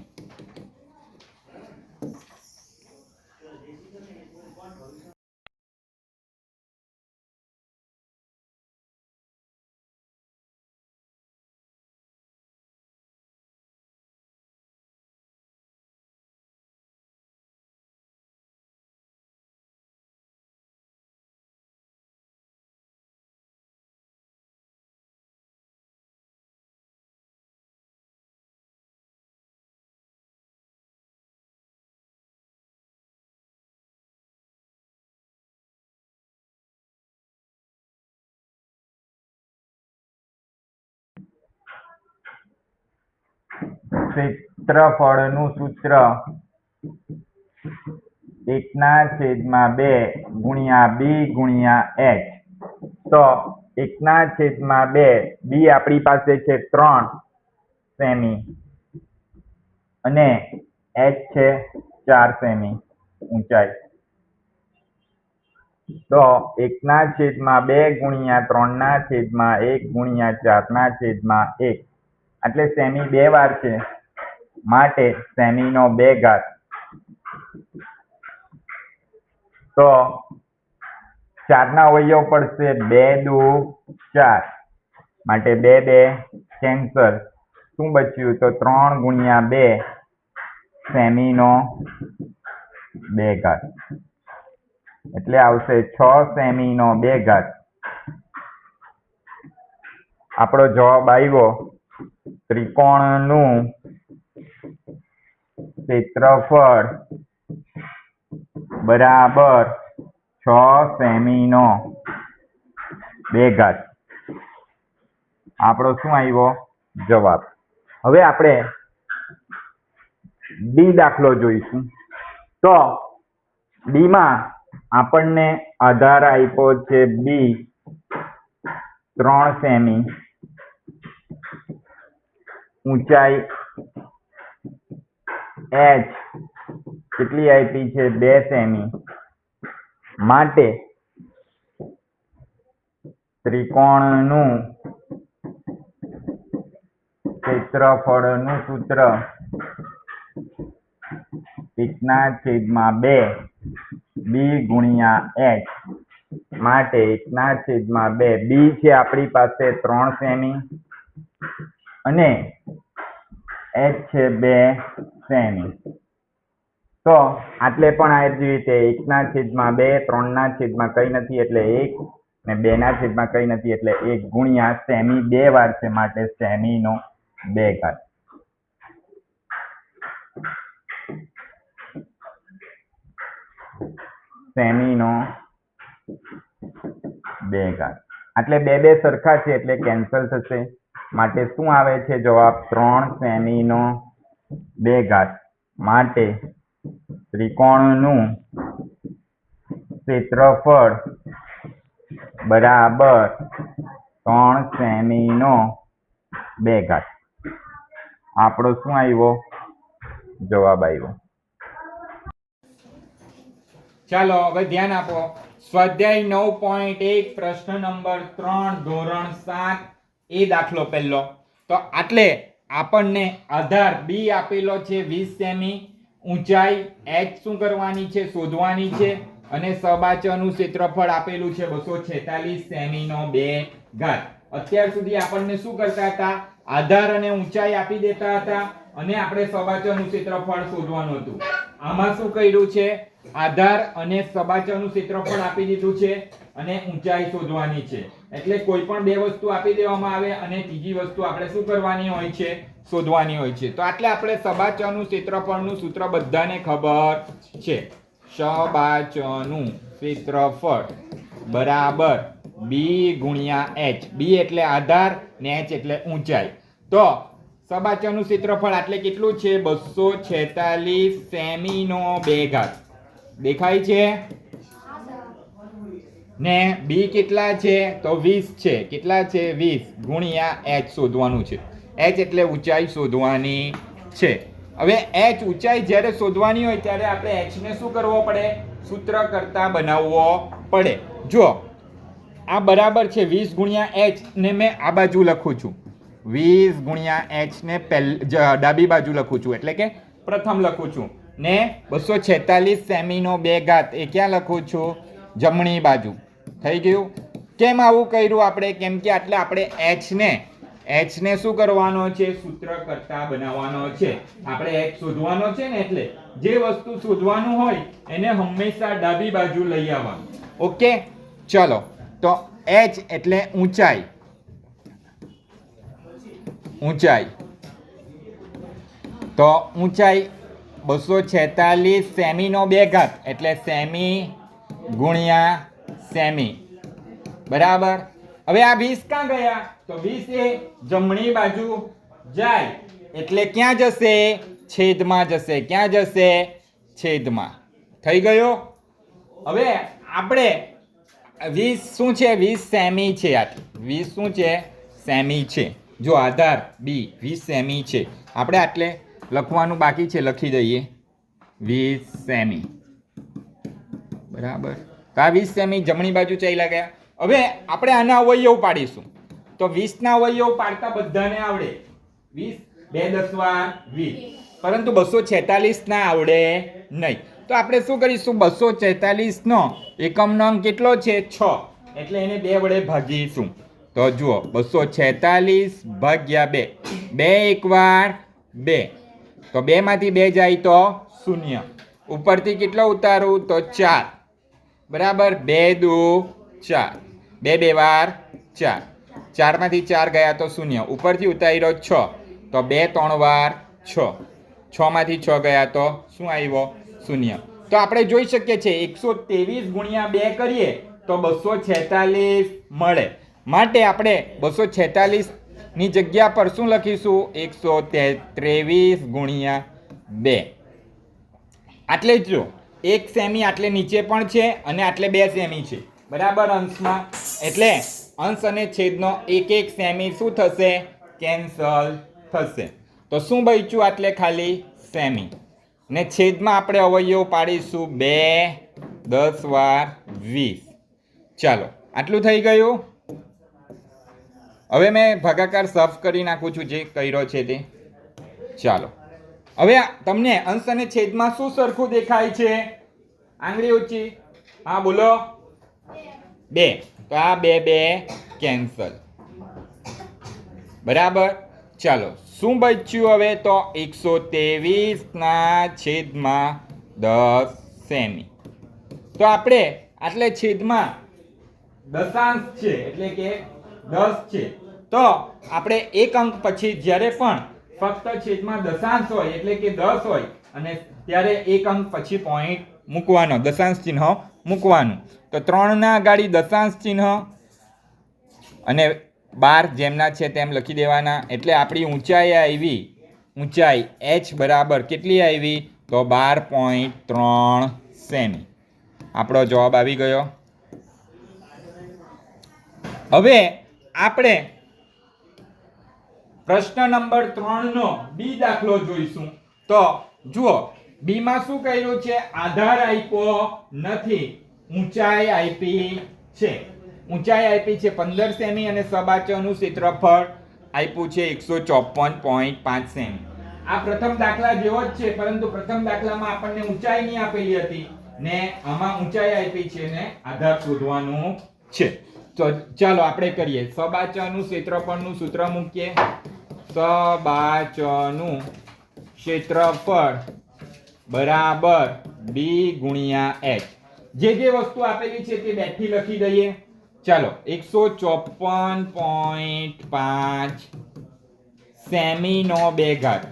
ક્ષેત્રફળનું સૂત્ર 1/2 ગુણ્યા b ગુણ્યા h. તો 1/2, b આપણી પાસે છે 3 સેમી અને h છે 4 સેમી ઊંચાઈ. તો 1/2 ગુણ્યા 3/1 ગુણ્યા 4/1, એટલે સેમી બે વાર છે માટે સેમીનો 2. તો 4 ના અવયવ પડશે 2 × 2 = 4, માટે 2 કેન્સલ. શું બચ્યું? તો 3 × 2 સેમીનો 2, એટલે આવશે 6 સેમીનો 2. આપણો જવાબ આવ્યો ત્રિકોણનું ક્ષેત્રફળ બરાબર 6 સેમીનો 2. આપણો શું આવ્યો? જવાબ. હવે આપણે ડી દાખલો જોઈશું. તો ડીમાં આપણને આધાર આપ્યો છે બી 3 સેમી, ઊંચાઈ એચ કેટલી આપી છે 2 સેમી, માટે ત્રિકોણનું ક્ષેત્રફળનું સૂત્ર 1/2 બી ગુણ્યા એચ, માટે 1/2 બી છે આપણી પાસે 3 સેમી અને એચ છે 2 સેમી. તો આટલે પણ આ જ રીતે 1/2 3/, કઈ નથી એટલે 1 ને 2/, કઈ નથી એટલે 1 ગુણ્યા સેમી 2 વાર છે, માટે સેમીનો 2 ઘાત. સેમીનો 2 ઘાત. એટલે 2 સરખા છે એટલે કેન્સલ થશે, માટે શું આવે છે જવાબ 3 સેમીનો 2 ઘાત. માટે ત્રિકોણનું ક્ષેત્રફળ બરાબર 3 સેમીનો 2 ઘાત. આપણો શું આવ્યો જવાબ આવ્યો. ચાલો હવે ધ્યાન આપો. સ્વાધ્યાય 9.1 પ્રશ્ન નંબર 3 ધોરણ 7 એ દાખલો પહેલો. તો આટલે આપણને આધાર બી આપેલો છે 20 સેમી, ઊંચાઈ એચ શું કરવાની છે શોધવાની છે, અને સબાચનું ક્ષેત્રફળ આપેલું છે 246 સેમીનો 2 ઘાત. અત્યાર સુધી આપણને શું કરતા હતા, આધાર અને ઊંચાઈ આપી દેતા હતા અને આપણે સબાચનું ક્ષેત્રફળ શોધવાનું હતું. આમાં શું કર્યું છે, આધાર અને સબાચનું ક્ષેત્રફળ આપી દીધું છે અને ઊંચાઈ શોધવાની છે. એટલે કોઈ પણ બે વસ્તુ આપી દેવામાં આવે અને ત્રીજી વસ્તુ આપણે શું કરવાની હોય છે, શોધવાની હોય છે. તો એટલે આપણે સબાચનું ક્ષેત્રફળનું સૂત્ર બધાને ખબર છે. સબાચનું ક્ષેત્રફળ બરાબર બી ગુણ્યા એચ. બી એટલે આધાર ને એચ એટલે ઊંચાઈ. તો સબાચનું ક્ષેત્રફળ એટલે કેટલું છે 246 સેમીનો 2 ઘાત. દેખાય છે ને બી કેટલા છે તો 20 છે. કેટલા છે 20 ગુણ્યા એચ શોધવાનું છે. એચ એટલે ઊંચાઈ શોધવાની છે. હવે એચ ઊંચાઈ જ્યારે શોધવાની હોય ત્યારે આપણે એચ ને શું કરવો પડે, સૂત્ર કરતા બનાવવો પડે. જો આ બરાબર છે 20 ગુણ્યા એચ ને મેં આ બાજુ લખું છું, 20 ગુણ્યા એચ ને ડાબી બાજુ લખું છું એટલે કે પ્રથમ લખું છું, ને 246 સેમીનો 2 ઘાત એ ક્યાં લખું છું, જમણી બાજુ. થઈ ગયું. કેમ આવું કર્યું આપણે, કેમ કે એટલે આપણે એચ ને શું કરવાનો છે, સૂત્ર કરતા બનાવવાનો છે. આપણે એચ શોધવાનો છે ને, એટલે જે વસ્તુ શોધવાનું હોય એને હંમેશા ડાબી બાજુ લઈ આવવાનું. ઓકે ચલો. તો એચ એટલે ઊંચાઈ. તો ઊંચાઈ 246 સેમીનો 2 ઘાત એટલે સેમી ગુણ્યા સેમી બરાબર. હવે આ 20 ક્યાં ગયા, તો 20 એ જમણી બાજુ જાય એટલે ક્યાં જશે, છેદમાં જશે. ક્યાં જશે, છેદમાં. થઈ ગયો. હવે આપણે 20 શું છે, 20 સેમી છે. આ 20 શું છે, સેમી છે. જો આધાર બી 20 સેમી છે. આપણે આટલે લખવાનું બાકી છે, લખી દઈએ 20 સેમી બરાબર. તો આ 20 સેમી જમણી બાજુ ચાલ્યા ગયા. હવે આપણે આના અવયવ પાડીશું. તો 20 ના અવયવ પાડતા બધાને આવડે. 20 2 10 વાર 20, પરંતુ 246 ના આવડે નહીં. તો આપણે શું કરીશું, 246 નો એકમનો અંક કેટલો છે 6, એટલે એને 2 વડે ભાગીશું. તો જુઓ 246 ભાગ્યા 2, 2 1 વાર 2, તો 2 માંથી 2 જાય તો 0. ઉપરથી કેટલો ઉતારું તો 4 બરાબર. 2 2 4, 2 2 વાર 4, 4 માંથી 4 ગયા તો 0. ઉપરથી ઉતાર્યો 6, તો 2 3 વાર 6, 6 માંથી 6 ગયા તો શું આવ્યો 0. તો આપણે જોઈ શકીએ છીએ 123 ગુણ્યા 2 કરીએ તો 246 મળે. માટે આપણે 246 ની જગ્યા પર શું લખીશું, 123 ગુણ્યા 2 આટલે જ જો 1 સેમી આટલે નીચે પણ છે અને આટલે 2 સેમી છે બરાબર અંશમાં એટલે અંશ અને છેદનો 1 સેમી શું થશે કેન્સલ થશે તો શું બચ્યું આટલે ખાલી સેમી ને છેદમાં આપણે અવયવ પાડીશું 2 10 વાર 20 ચાલો આટલું થઈ ગયું હવે મેં ભાગાકાર સાફ કરી નાખું છું જે કર્યો છે તે ચાલો હવે તમને અંશ અને છેદમાં શું સરખું દેખાય છે આંગળી ઊંચી હા બોલો 2 તો આ 2 કેન્સલ બરાબર ચાલો શું બચ્યું હવે તો 123 ના છેદમાં 10 સેમી તો આપણે આટલે છેદમાં દશાંશ છે એટલે કે 10 છે તો આપણે એક અંક પછી જ્યારે પણ ફક્ત છેદમાં દશાંશ હોય એટલે કે 10 હોય અને ત્યારે એક અંક પછી પોઈન્ટ મૂકવાનો દશાંશ ચિહ્ન મૂકવાનું તો 3 ના આગાડી દશાંશ ચિહ્ન અને 12 જેમના છે તેમ લખી દેવાના એટલે આપણી ઊંચાઈ આવી ઊંચાઈ h બરાબર કેટલી આવી તો 12.3 સેમી આપણો જવાબ આવી ગયો હવે આપણે પ્રશ્ન નંબર 3 નો બી દાખલો જોઈશું તો જુઓ બી માં શું કર્યું છે આધાર આપ્યો નથી ઊંચાઈ આપી છે ઊંચાઈ આપી છે 15 સેમી અને સબાચોનું ક્ષેત્રફળ આપ્યું છે 154.5 સેમી આ પ્રથમ દાખલા જેવો જ છે પરંતુ પ્રથમ દાખલામાં આપણને ઊંચાઈ નહીં આપેલી હતી ને આમાં ઊંચાઈ આપી છે ને આધાર શોધવાનું છે તો ચાલો આપણે કરીએ સબાચોનું ક્ષેત્રફળનું સૂત્ર મૂકીએ સબાચોનું ક્ષેત્રફળ બરાબર બી ગુણ્યા h જે વસ્તુ આપેલી છે તે બેઠી લખી દઈએ ચાલો 154.5 સેમી નો 2 ઘાત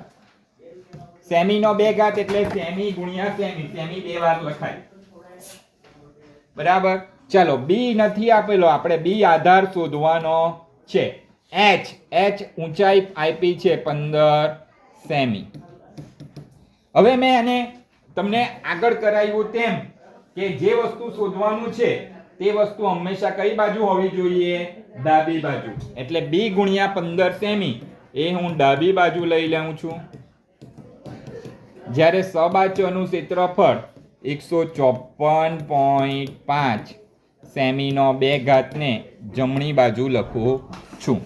સેમી નો 2 ઘાત એટલે સેમી ગુણ્યા સેમી સેમી 2 વાર લખાય બરાબર ચાલો બી નથી આપેલો આપણે બી આધાર શોધવાનો છે h ઊંચાઈ આપી છે 15 સેમી હવે મેં આને તમને આગળ કરાવ્યું તેમ કે જે વસ્તુ શોધવાનું છે તે વસ્તુ હંમેશા કઈ બાજુ હોવી જોઈએ ડાબી બાજુ એટલે બી ગુણ્યા 15 સેમી એ હું ડાબી બાજુ લઈ લઉં છું જ્યારે સબાચોનું ક્ષેત્રફળ 154.5 સેમી નો 2 ઘાતને જમણી બાજુ લખું છું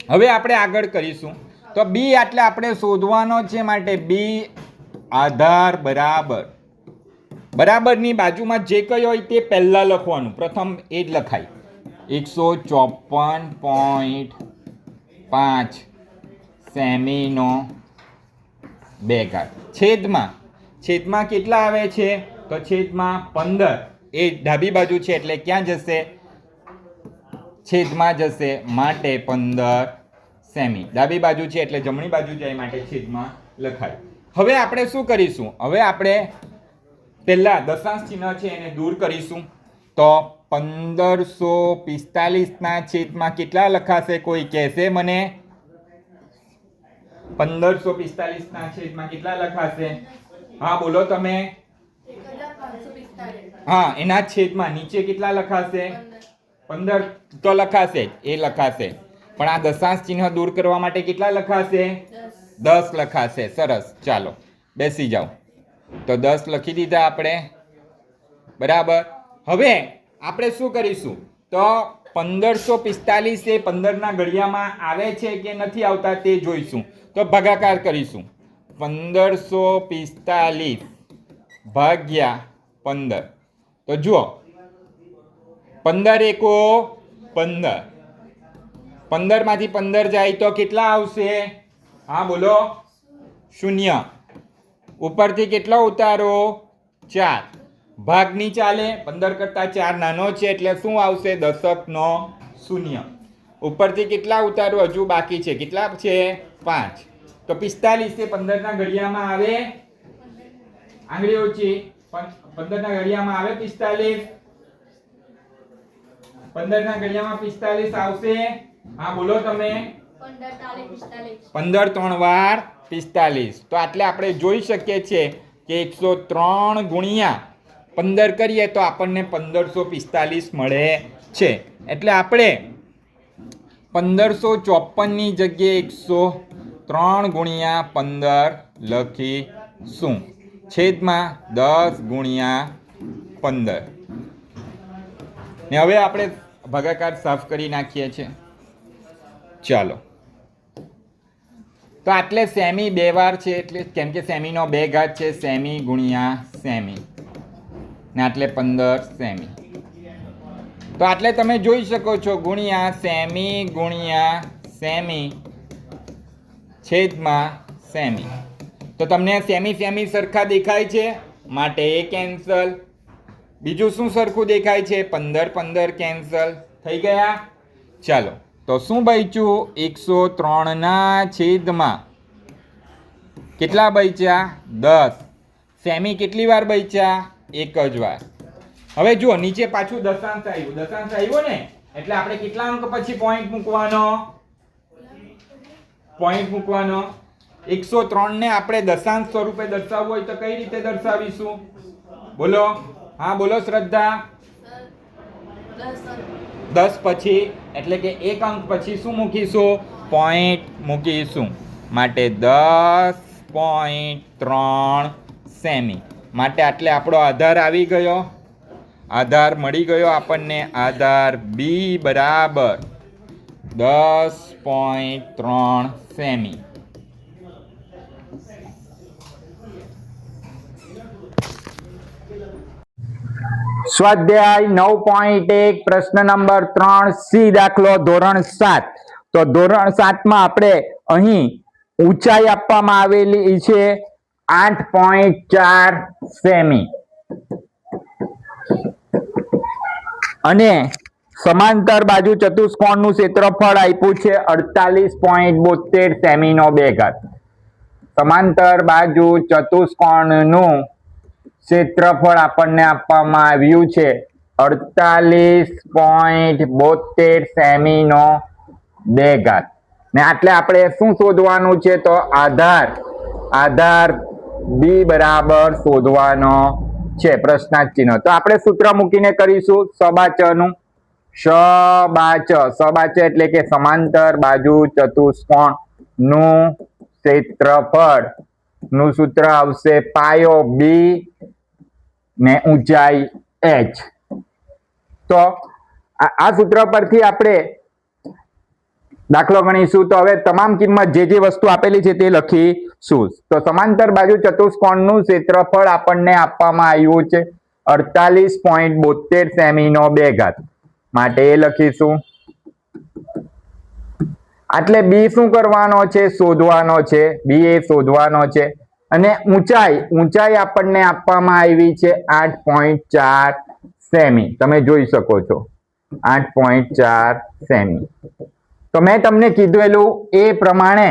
હવે આપણે આગળ કરીશું તો બી એટલે આપણે શોધવાનો છે માટે બી આધાર બરાબરની બાજુમાં જે કઈ હોય તે પહેલા લખવાનું પ્રથમ એ જ લખાય 154.5 સેમી નો 2 ઘાત છેદમાં કેટલા આવે છે તો છેદમાં 15 એ ડાબી બાજુ છે એટલે ક્યાં જશે છેદમાં જશે માટે 15 સેમી ડાબી બાજુ છે એટલે જમણી બાજુ જાય માટે છેદમાં લખાય હવે આપણે શું કરીશું હવે આપણે પહેલા દશાંશ ચિહ્ન છે એને દૂર કરીશું તો 1545 ના છેદમાં કેટલા લખાશે કોઈ કહેશે મને 1545 ના છેદમાં કેટલા લખાશે હા બોલો તમે 1545 હા એના છેદમાં નીચે કેટલા લખાશે 15 તો લખાશે એ લખાશે પણ આ દશાંશ ચિહ્ન દૂર કરવા માટે કેટલા લખાશે 10 લખાશે સરસ ચાલો બેસી જાઓ તો 10 લખી દીધા આપણે બરાબર હવે આપણે શું કરીશું તો 1545 એ 15 ના ઘડિયામાં આવે છે કે નથી આવતા તે જોઈશું તો ભાગાકાર કરીશું 1545 ભાગ્યા 15 તો જુઓ 15 એકો 15 15 માંથી 15 જાય તો કેટલા આવશે હા બોલો 0 ઉપરથી કેટલો ઉતારો 4 ભાગ ની ચાલે 15 કરતા 4 નાનો છે એટલે શું આવશે દશક નો 0 ઉપરથી કેટલા ઉતારો હજુ બાકી છે કેટલા છે 5 તો 45 એ 15 ના ઘડિયામાં આવે આંગળી ઊંચી 15 ના ઘડિયામાં આવે 45 15 ના ઘડિયામાં 45 આવશે હા બોલો તમે 15 3 વાર 45. તો આટલે આપણે જોઈ શકીએ છીએ કે 103 ગુણ્યા 15 કરીએ તો આપણને 1545 મળે છે. એટલે આપણે 1554ની જગ્યાએ 103 ગુણ્યા 15 લખીશું, છેદમાં 10 ગુણ્યા 15. ને હવે આપણે ભાગાકાર સાફ કરી નાખીએ છીએ. ચાલો, તો આટલે સેમી 2 વાર છે, એટલે કેમ કે સેમીનો 2 ઘાત છે, સેમી ગુણ્યા સેમી, ને આટલે 15 સેમી. તો આટલે તમે જોઈ શકો છો ગુણ્યા સેમી છેદમાં સેમી. તો તમને સેમી સેમી સરખા દેખાય છે માટે એ કેન્સલ. બીજું શું સરખું દેખાય છે? 15 કેન્સલ થઈ ગયા. ચાલો, તો શું બચ્યું? 103 ના છેદમાં કેટલા બચ્યા? 10. સેમી કેટલી વાર બચ્યા? એક જ વાર. હવે જુઓ, નીચે પાછું દશાંશ આવ્યો ને, એટલે આપણે કેટલા અંક પછી પોઈન્ટ મૂકવાનો? 103 ને આપણે દશાંશ સ્વરૂપે દર્શાવવું હોય તો કઈ રીતે દર્શાવીશું? બોલો. હા બોલો શ્રદ્ધા. 10 પછી, એટલે કે એક અંક પછી શું મૂકીશું? પોઈન્ટ મૂકીશું. માટે 10.3 સેમી. માટે આટલે આપણો આધાર આવી ગયો, આધાર મળી ગયો આપણને. આધાર બી બરાબર 10.3 સેમી. સ્વાધ્યાય 9.1 પ્રશ્ન નંબર 3C દાખલો ધોરણ 7. તો ધોરણ 7 માં આપણે અહીં ઊંચાઈ આપવામાં આવેલી છે 8.4 સેમી અને સમાંતર બાજુ ચતુષ્કોણનું ક્ષેત્રફળ આપ્યું છે 48.72 સેમીનો 2 ઘાત. સમાંતર બાજુ ચતુષ્કોણનું ક્ષેત્રફળ આપણને આપવામાં આવ્યું છે 48.72 સેમીનો 2 ઘાત. ને આટલે આપણે શું શોધવાનું છે? તો આધાર બી બરાબર શોધવાનો છે, પ્રશ્નાર્થ ચિહ્ન. તો આપણે સૂત્ર મૂકીને કરીશું સબાચનું. સબાચ એટલે કે સમાંતર બાજુ ચતુષ્કોણ નું ક્ષેત્રફળ નું સૂત્ર આવશે પાયો બી ને ઊંચાઈ h. તો આ સૂત્ર પરથી આપણે દાખલો ગણીશું. તો હવે તમામ કિંમત જે વસ્તુ આપેલી છે તે લખીશું. તો સમાંતર બાજુ ચતુષ્કોણનું ક્ષેત્રફળ આપણને આપવામાં આવ્યું છે 48.72 સેમીનો 2 ઘાત. માટે એ લખીશું. એટલે બી શું કરવાનો છે? શોધવાનો છે. બી એ શોધવાનો છે. અને ઊંચાઈ આપણને આપવામાં આવી છે 8.4 સેમી. તમે જોઈ શકો છો 8.4 સેમી. તો મેં તમને કીધેલું એ પ્રમાણે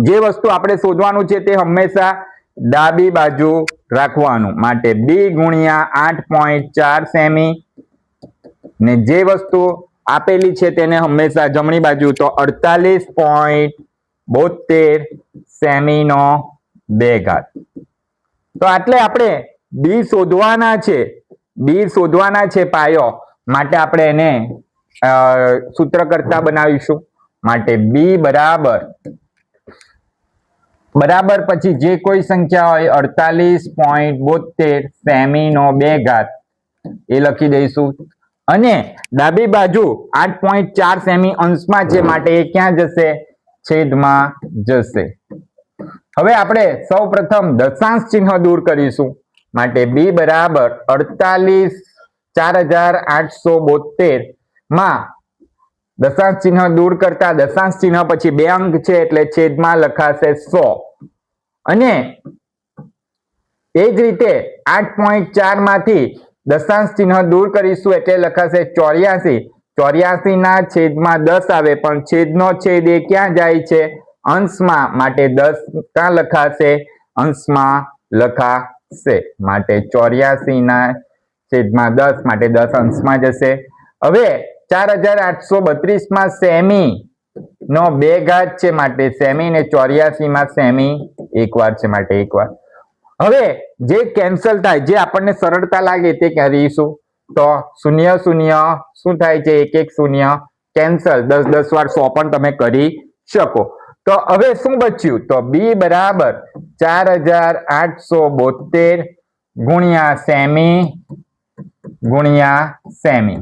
જે વસ્તુ આપણે શોધવાનું છે તે હંમેશા ડાબી બાજુ રાખવાનું. માટે બી ગુણ્યા 8.4 સેમી ને જે વસ્તુ આપેલી છે તેને હંમેશા જમણી બાજુ. તો 48.72 સેમીનો 2 ઘાત. તો આટલે આપણે બી શોધવાના છે પાયો. માટે આપણે એને સૂત્ર કરતા બનાવીશું. માટે બી બરાબર પછી જે કોઈ સંખ્યા હોય 48.72 સેમીનો 2 ઘાત એ લખી દઈશું. અને ડાબી બાજુ 8.4 સેમી અંશમાં છે માટે એ ક્યાં જશે? છેદમાં જશે. હવે આપણે સૌ પ્રથમ દશાંશ ચિહ્ન દૂર કરીશું. માટે બી બરાબર 48,4872 માં દશાંશ ચિહ્ન દૂર કરતા દશાંશ ચિહ્ન પછી 2 અંક છે એટલે છેદમાં લખાશે 100. અને એ જ રીતે 8.4 માંથી દશાંશ ચિહ્ન દૂર કરીશું એટલે લખાશે 84. 84 ના છેદમાં 10 આવે, પણ છેદનો છેદ એ ક્યાં જાય છે? અંશમાં. માટે 10 ક્યાં લખાશે? અંશમાં લખાશે. માટે 84 ના છેદમાં 10 માટે 10 અંશમાં જશે. હવે 4832 માં નો 2 ઘાત છે માટે સેમી, ને 84 માં સેમી એક વાર છે માટે એક વાર. હવે જે કેન્સલ થાય, જે આપણને સરળતા લાગે તે કરીશું. તો 0 0 શું થાય છે, 1 1 0 કેન્સલ, 10 10 વાર 100 પણ તમે કરી શકો. તો હવે શું બચ્યું, તો બી બરાબર 4872 ગુણ્યા સેમી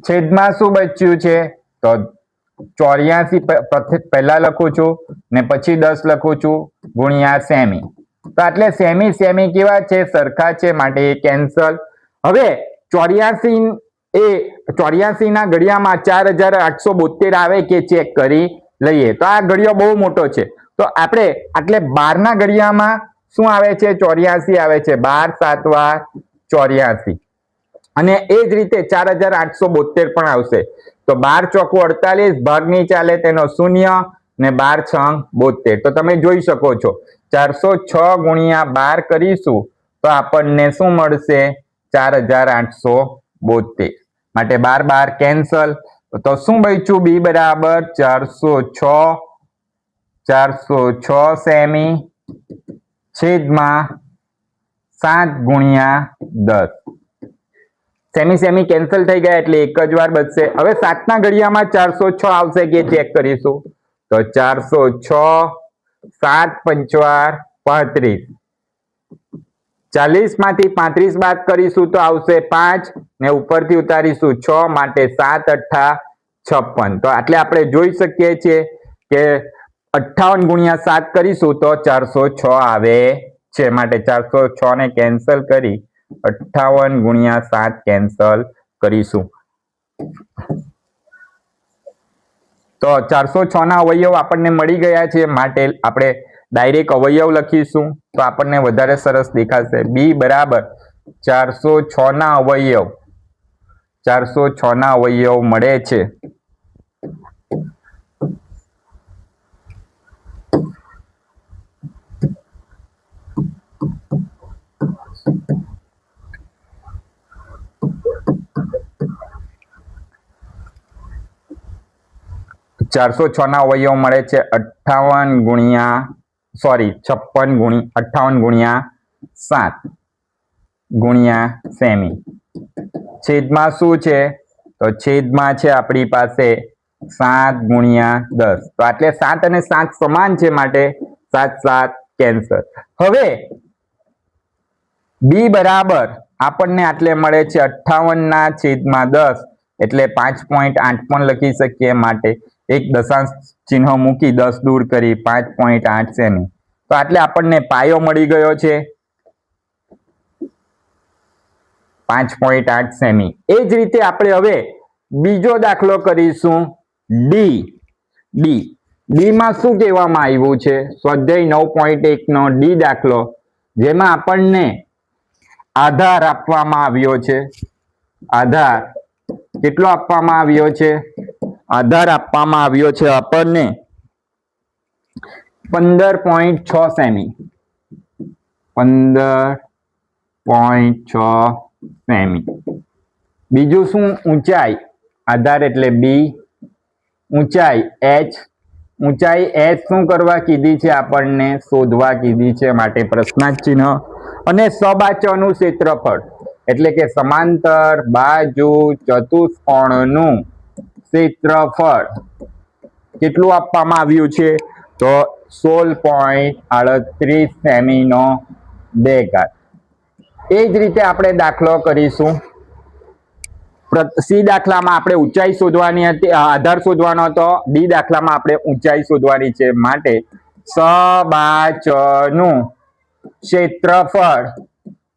છેદમાં શું બચ્યું છે, તો 84 પહેલા લખું છું ને પછી 10 લખું છું ગુણ્યા સેમી. તો એટલે સેમી કેવા છે, સરખા છે માટે એ કેન્સલ. હવે 84 ના ઘડિયામાં 4872 આવે કે ચેક કરી લઈએ. તો આ ઘડિયો બહુ મોટો છે, તો આપણે એટલે 12 ના ઘડિયામાં શું આવે છે, 84 આવે છે. 12 7 વાર 84, અને એ જ રીતે 4872 પણ આવશે. તો 12 ચોકુ 48, ભાગ નહીં ચાલે તેનો 0 ને 12 છંગ 72. તો તમે જોઈ શકો છો 406 ગુણ્યા 12 કરીશું તો આપણને શું મળશે, 4872. માટે 12 12 કેન્સલ. તો શું બચ્યું, બી બરાબર 406 સેમી છેદમાં 7 ગુણ્યા 10. સેમી કેન્સલ થઈ ગયા એટલે એક જ વાર બચશે. હવે 7 ના ઘડિયામાં 406 આવશે કે ચેક કરીશું. તો 406 7 5 35, 40 માંથી 35 બાદ કરીશું તો આવશે 5, ને ઉપરથી ઉતારીશું 6 માટે 7 8 56. તો એટલે આપણે જોઈ શકીએ છીએ કે 58 ગુણ્યા 7 કરીશું તો 406 આવે છે. માટે 406 ને કેન્સલ કરી 58 ગુણ્યા 7 કેન્સલ કરીશું. તો 406 ના અવયવ આપણને મળી ગયા છે, માટે આપણે ડાયરેક્ટ અવયવ લખીશું તો આપણને વધારે સરસ દેખાશે. બી બરાબર 406 ના અવયવ મળે છે. ચારસો છ ના અવયવ મળે છે 58 ગુણ્યા 7 ગુણ્યા સેમી. છેદમાં શું છે, તો છેદમાં છે આપણી પાસે 7 ગુણ્યા 10. તો એટલે 7 અને 7 સમાન છે માટે 7 7 કેન્સલ. હવે બી બરાબર આપણને આટલે મળે છે 58 ના છેદમાં 10 એટલે 5.8 પણ લખી શકીએ. માટે એક દશાંશ ચિહ્ન મૂકી 10 દૂર કરી 5.8 સેમી. તો એટલે આપણને પાયો મળી ગયો છે 5.8 સેમી. એ જ રીતે આપણે હવે બીજો દાખલો કરીશું. ડી માં શું કહેવામાં આવ્યું છે, સ્વાધ્યાય 9.1 નો ડી દાખલો, જેમાં આપણને આધાર આપવામાં આવ્યો છે. આધાર કેટલો આપવામાં આવ્યો છે, આધાર આપવામાં આવ્યો છે આપણને 15.6 સેમી. 15.6 સેમી. બીજું શું, ઊંચાઈ, આધાર એટલે બી, ઊંચાઈ એચ. ઊંચાઈ એચ શું કરવા કીધી છે, આપણને શોધવા કીધી છે, માટે પ્રશ્નાર્થ ચિહ્ન. અને સબાચોનું ક્ષેત્રફળ એટલે કે સમાંતર બાજુ ચતુષ્કોણનું ક્ષેત્રફળ કેટલું આપવામાં આવ્યું છે, તો 16.38 સેમી નો 2 ઘાત. એ જ રીતે આપણે દાખલો કરીશું. સી દાખલામાં આપણે ઊંચાઈ શોધવાની હતી, આધાર શોધવાનો હતો. ડી દાખલામાં આપણે ઊંચાઈ શોધવાની છે, માટે સબાચનું ક્ષેત્રફળ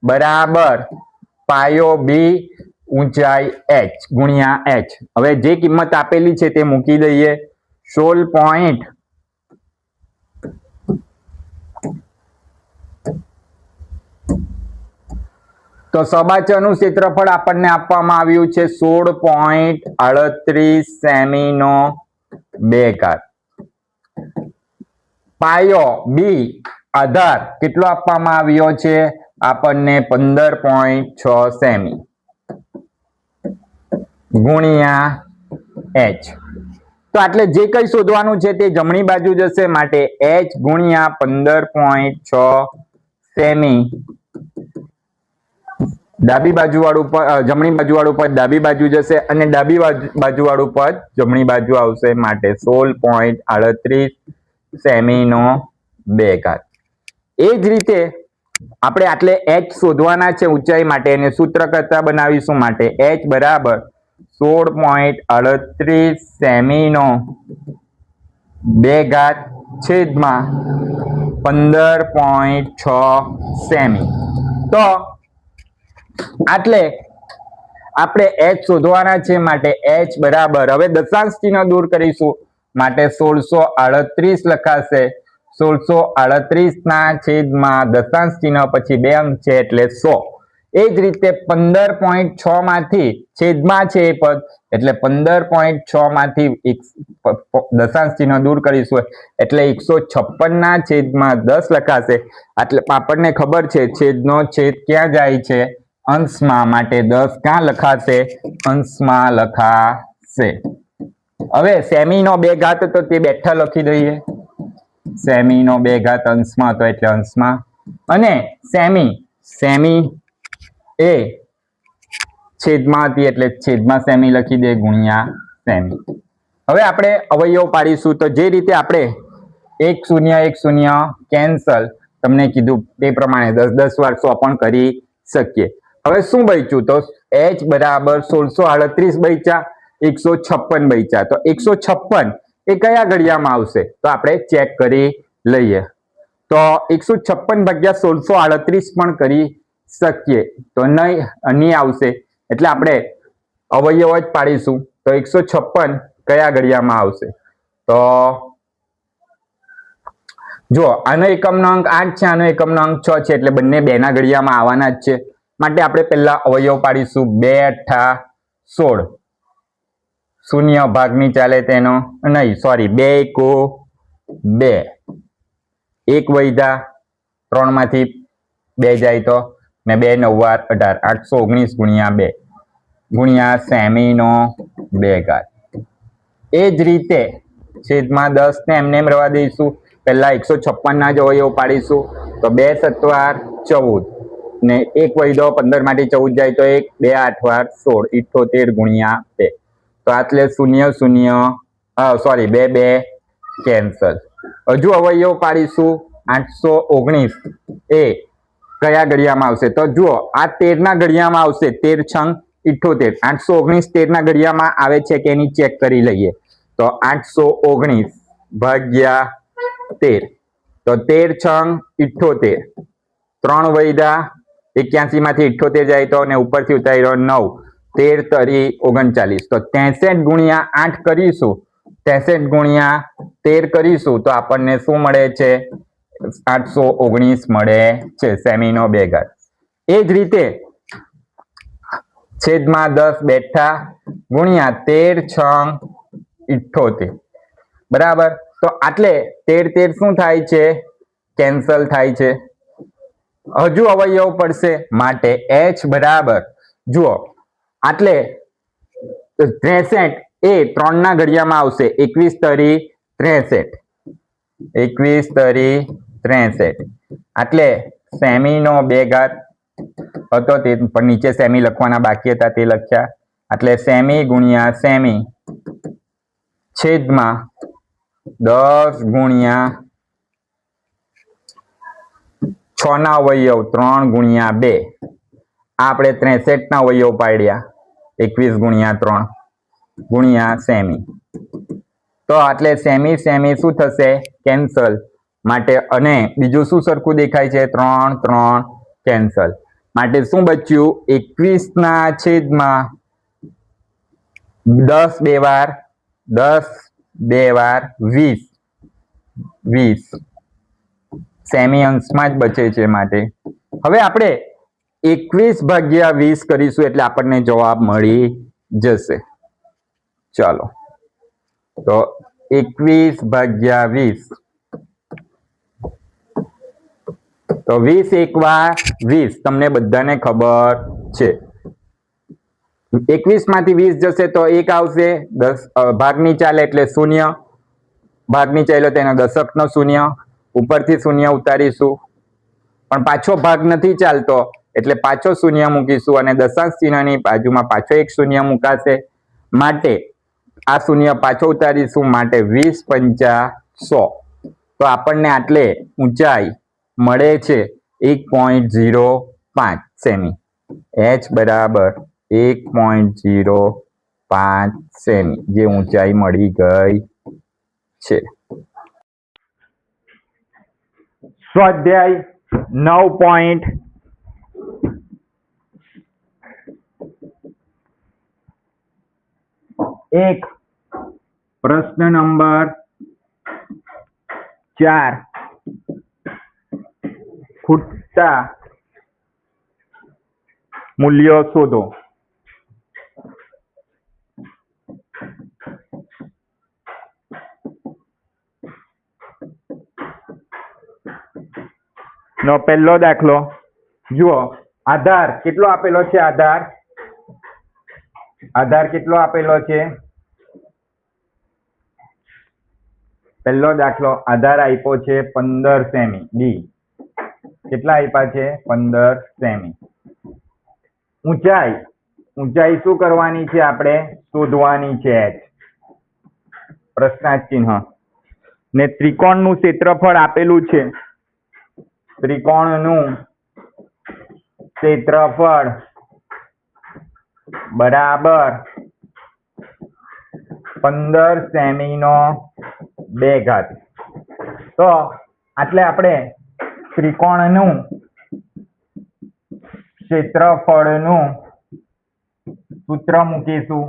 બરાબર પાયો બી ઊંચાઈ એચ ગુણ્યા એચ. હવે જે કિંમત આપેલી છે તે મૂકી દઈએ. 16. તો સબાચનું ક્ષેત્રફળ આપણને આપવામાં આવ્યું છે 16.38 સેમી નો 2 ઘાત. પાયો બી આધાર કેટલો આપવામાં આવ્યો છે, આપણને 15.6 સેમી ગુણ્યા એચ. તો એટલે જે કંઈ શોધવાનું છે તે જમણી બાજુ જશે, માટે h ગુણ્યા 15.6 સેમી ડાબી બાજુ વાળું પદ જમણી બાજુ વાળું પદ ડાબી બાજુ જશે અને ડાબી બાજુ વાળું પદ જમણી બાજુ આવશે, માટે 16.38 સેમીનો 2 ઘાત. એ જ રીતે આપણે આટલે h શોધવાના છે ઊંચાઈ માટે, એને સૂત્ર કરતા બનાવીશું, માટે h બરાબર 16.38 સેમીનો 2 ઘાત છેદમાં 15.6 સેમી. તો આટલે આપણે h શોધવાના છે, માટે h બરાબર, હવે દશાંશ ચિહ્ન દૂર કરીશું, માટે 1638 લખાશે. 1638 ના છેદમાં દશાંશ ચિહ્ન પછી 2 અંક છે એટલે 100. એ જ રીતે 15.6 માંથી છેદમાં છે એ પદ, એટલે 15.6 માંથી દશાંશ ચિહ્ન દૂર કરીશું એટલે 156 ના છેદમાં 10 લખાશે. એટલે આપણને ખબર છે છેદનો છેદ ક્યાં જાય છે? અંશમાં, માટે 10 ક્યાં લખાશે? અંશમાં લખાશે. હવે સેમીનો 2 ઘાત હતો તે બેઠા લખી દઈએ. સેમીનો 2 ઘાત અંશમાં હતો એટલે અંશમાં, અને સેમી એ છેદમાં હતી એટલે છેદમાં સેમી લખી દે, ગુણ્યા સેમી. હવે આપણે અવયવ પાડીશું, તો જે રીતે આપણે 1 0 1 0 કેન્સલ તમને કીધું તે પ્રમાણે 10 વાર 100 પણ કરી શકીએ. હવે શું બચ્યું? તો h બરાબર 1638 બચ્યા, 156 બચ્યા. તો 156 એ કયા ઘડિયામાં આવશે? તો આપણે ચેક કરી લઈએ. તો 156 ભાગ્યા 1638 પણ કરી શકીએ, તો નહીં આવશે, એટલે આપણે અવયવ જ પાડીશું. તો 156 કયા ઘડિયામાં આવશે? તો જો આનો એકમનો અંક 8 છે, આનો એકમનો અંક 6 છે, એટલે બંને 2 ના ઘડિયામાં આવવાના જ છે. માટે આપણે પહેલા અવયવ પાડીશું. 2 8 16, શૂન્ય ભાગની ચાલે તેનો નહીં, સોરી, 2 1 2, 1 વૈધા 3 માંથી 2 જાય તો, ને 2 9 18, 819 ગુણ્યા 2 ગુણ્યા સેમીનો 2 ઘાત. એ જ રીતે છેદમાં 10 ને એમને એમ રવા દઈશું. પહેલા 156 ના જ અવયવ પાડીશું. તો 2 7 14 ને 1 વૈધો 15 માંથી 14 જાય તો 1, 2 8 16, 78 ગુણ્યા 2. તો આટલે 0 0, સોરી, 2 2 કેન્સલ. હજુ અવયવ પાડીશું. 819 એ કયા ઘડિયામાં આવશે? તો જુઓ, આ 13 ના ઘડિયામાં આવશે. 13 છંગ 78. 819 13 ના ઘડિયામાં આવે છે કે એની ચેક કરી લઈએ. તો 819 ભાગ્યા 13, તો 13 છંગ 78, 3 વૈધા 81 માંથી 78 જાય તો, ને ઉપરથી ઉતાર્યો 9, 13 તરી 39. તો 63 ગુણ્યા 8 કરીશું, 63 ગુણ્યા 13 કરીશું તો આપણને શું મળે છે? 819 મળે છે, સેમીનો 2 ઘાત. એ જ રીતે છેદમાં 10 બેઠા ગુણ્યા 13 છંગ 78, બરાબર. તો આટલે 13 શું થાય છે? કેન્સલ થાય છે. હજુ અવયવ પડશે, માટે h બરાબર, જુઓ, આટલે 63 એ 3 ના ઘડિયામાં આવશે. 21 તરી 63, 21 તરી 63, આટલે સેમીનો 2 ઘાત હતો તે પણ નીચે સેમી લખવાના બાકી હતા તે લખ્યા. એટલે સેમી ગુણ્યા સેમી છેદમાં 10 ગુણ્યા 6 ના અવયવ 3 ગુણ્યા 2. આપણે 63 ના અવયવ પાડ્યા. 21 ગુણ્યા 3 ગુણ્યા સેમી. તો એટલે સેમી સેમી શું થશે? કેન્સલ. માટે અને બીજું શું સરખું દેખાય છે? 3 3 કેન્સલ. માટે શું બચ્યું? 21 ના છેદમાં 10 2 વાર 10 2 વાર 20, 20 સેમી અંશમાં જ બચે છે. માટે હવે આપણે 21 ભાગ્યા 20 કરીશું એટલે આપણને જવાબ મળી જશે. ચાલો, તો 21 ભાગ્યા 20, તો 20 1 વાર 20, તમને બધાને ખબર છે. 21 માંથી 20 જશે તો 1 આવશે, 10 ભાગની ચાલે એટલે 0, ભાગની ચાલ્યો તેનો દશકનો 0, ઉપરથી 0 ઉતારીશું, પણ પાછો ભાગ નથી ચાલતો એટલે પાછો 0 મૂકીશું અને દશાંશ ચિહ્નની બાજુમાં પાછો એક 0 મુકાશે, માટે આ 0 પાછો ઉતારીશું, માટે 20 પંચા 100. તો આપણને આટલે ઊંચાઈ મળે છે 1.05 સેમી. h બરાબર 1.05 સેમી જે ઊંચાઈ મળી ગઈ છે. સ્વાધ્યાય 9. એક પ્રશ્ન નંબર 4 ખૂટતા મૂલ્યો શોધો. નો પહેલો દાખલો જુઓ. આધાર કેટલો આપેલો છે? આધાર કેટલો આપેલો છે? પહેલો દાખલો આધાર આપ્યો છે 15 સેમી. બી કેટલા આપ્યા છે? 15 સેમી. ઊંચાઈ શું કરવાની છે? આપણે શોધવાની છે. h પ્રશ્નાર્થ ચિહ્ન ને ત્રિકોણનું ક્ષેત્રફળ આપેલું છે. ત્રિકોણનું ક્ષેત્રફળ બરાબર 15 સેમીનો 2 ઘાત. તો આટલે આપણે ત્રિકોણનું ક્ષેત્રફળનું સૂત્ર મૂકીશું.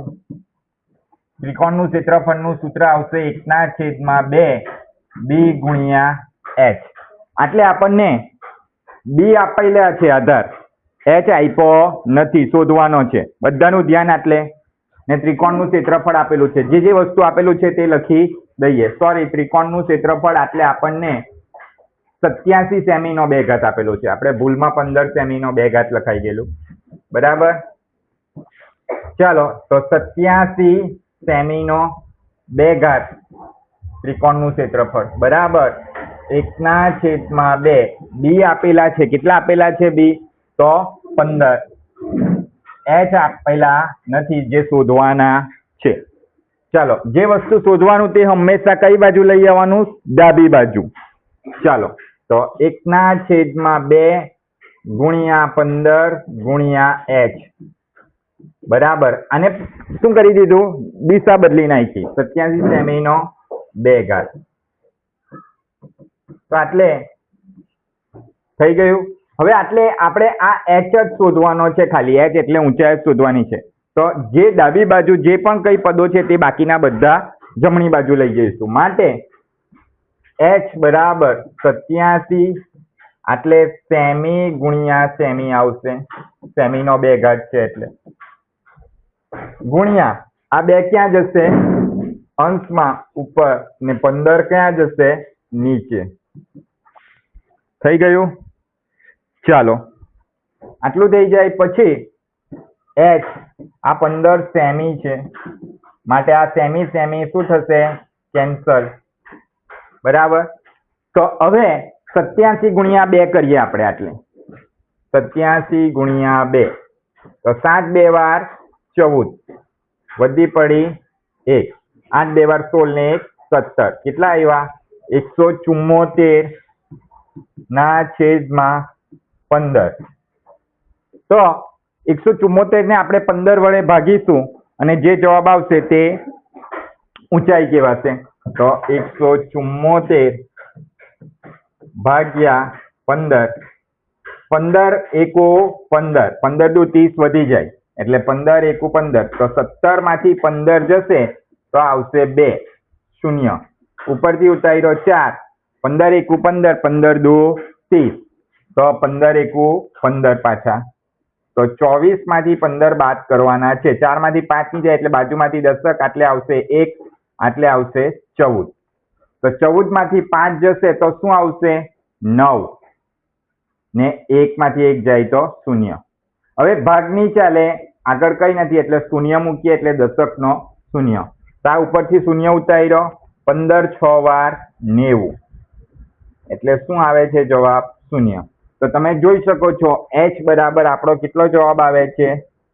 ત્રિકોણનું ક્ષેત્રફળનું સૂત્ર આવશે 1/2 બી ગુણ્યા h. આટલે આપણને બી આપેલા છે આધાર, h આપ્યો નથી, શોધવાનો છે. બધાનું ધ્યાન આટલે. ને ત્રિકોણનું ક્ષેત્રફળ આપેલું છે. જે વસ્તુ આપેલું છે તે લખી દઈએ. સોરી, ત્રિકોણનું ક્ષેત્રફળ આટલે આપણને 87 સેમીનો 2 ઘાત આપેલું છે. આપણે ભૂલમાં 15 સેમીનો 2 ઘાત લખાઈ ગયેલું. બરાબર. ચાલો, તો 87 સેમીનો 2 ઘાત ત્રિકોણનું ક્ષેત્રફળ બરાબર 1/2. બી આપેલા છે. કેટલા આપેલા છે બી? તો 15. h આપેલા નથી, જે શોધવાના છે. ચાલો, જે વસ્તુ શોધવાનું તે હંમેશા કઈ બાજુ લઈ આવવાનું? ડાબી બાજુ. ચાલો, તો 1/2 ગુણ્યા 15 ગુણ્યા h બરાબર. અને શું કરી દીધું? દિશા બદલી નાખી. 87 સેમીનો 2 ઘાત. તો આટલે થઈ ગયું. હવે આટલે આપણે આ h જ શોધવાનો છે. ખાલી h એટલે ઊંચાઈ શોધવાની છે. તો જે ડાબી બાજુ જે પણ કઈ પદો છે તે બાકીના બધા જમણી બાજુ લઈ જઈશું. માટે h બરાબર 87 આટલે સેમી ગુણ્યા સેમી આવશે. સેમીનો 2 ઘાત છે એટલે ગુણ્યા આ 2 ક્યાં જશે? અંશમાં ઉપર, ને 15 ક્યાં જશે? નીચે. થઈ ગયું. ચાલો, આટલું થઈ જાય પછી h આ 15 સેમી છે, માટે આ સેમી શું થશે? કેન્સલ. બરાબર. તો હવે 87 ગુણ્યા 2 કરીએ આપણે. આટલે 87 ગુણ્યા 2 તો 7 2 વાર 14 વધી પડી 1, 8 2 વાર 16 ને 1 17. કેટલા આવ્યા? 174 ના છેદમાં 15. તો 174 ને આપણે 15 વડે ભાગીશું અને જે જવાબ આવશે તે ઊંચાઈ કહેવાશે. તો 174 ભાગ્યા 15. 15 એકુ 15, 15 દુ 30 વધી જાય એટલે 15 એકુ 15. તો 17 માંથી 15 જશે તો આવશે 2 0. ઉપરથી ઉતાર્યો 4, 15 એકુ 15, 15 દુ 30. તો 15 એકુ 15 પાછા. તો 24 માંથી 15 બાદ કરવાના છે. 4 માંથી 5 ની જાય એટલે બાજુમાંથી દશક, આટલે આવશે 1, આટલે આવશે 14. તો 14 માંથી 5 જશે તો શું આવશે? 9 ને 1 માંથી 1 જાય તો 0. હવે ભાગની ચાલે આગળ કઈ નથી એટલે શૂન્ય મૂકીએ એટલે દશકનો શૂન્ય. તો આ ઉપરથી શૂન્ય ઉતાર્યો 15 6 વાર 90 એટલે શું આવે છે જવાબ શૂન્ય. તો તમે જોઈ શકો છો h બરાબર આપણો કેટલો જવાબ આવે છે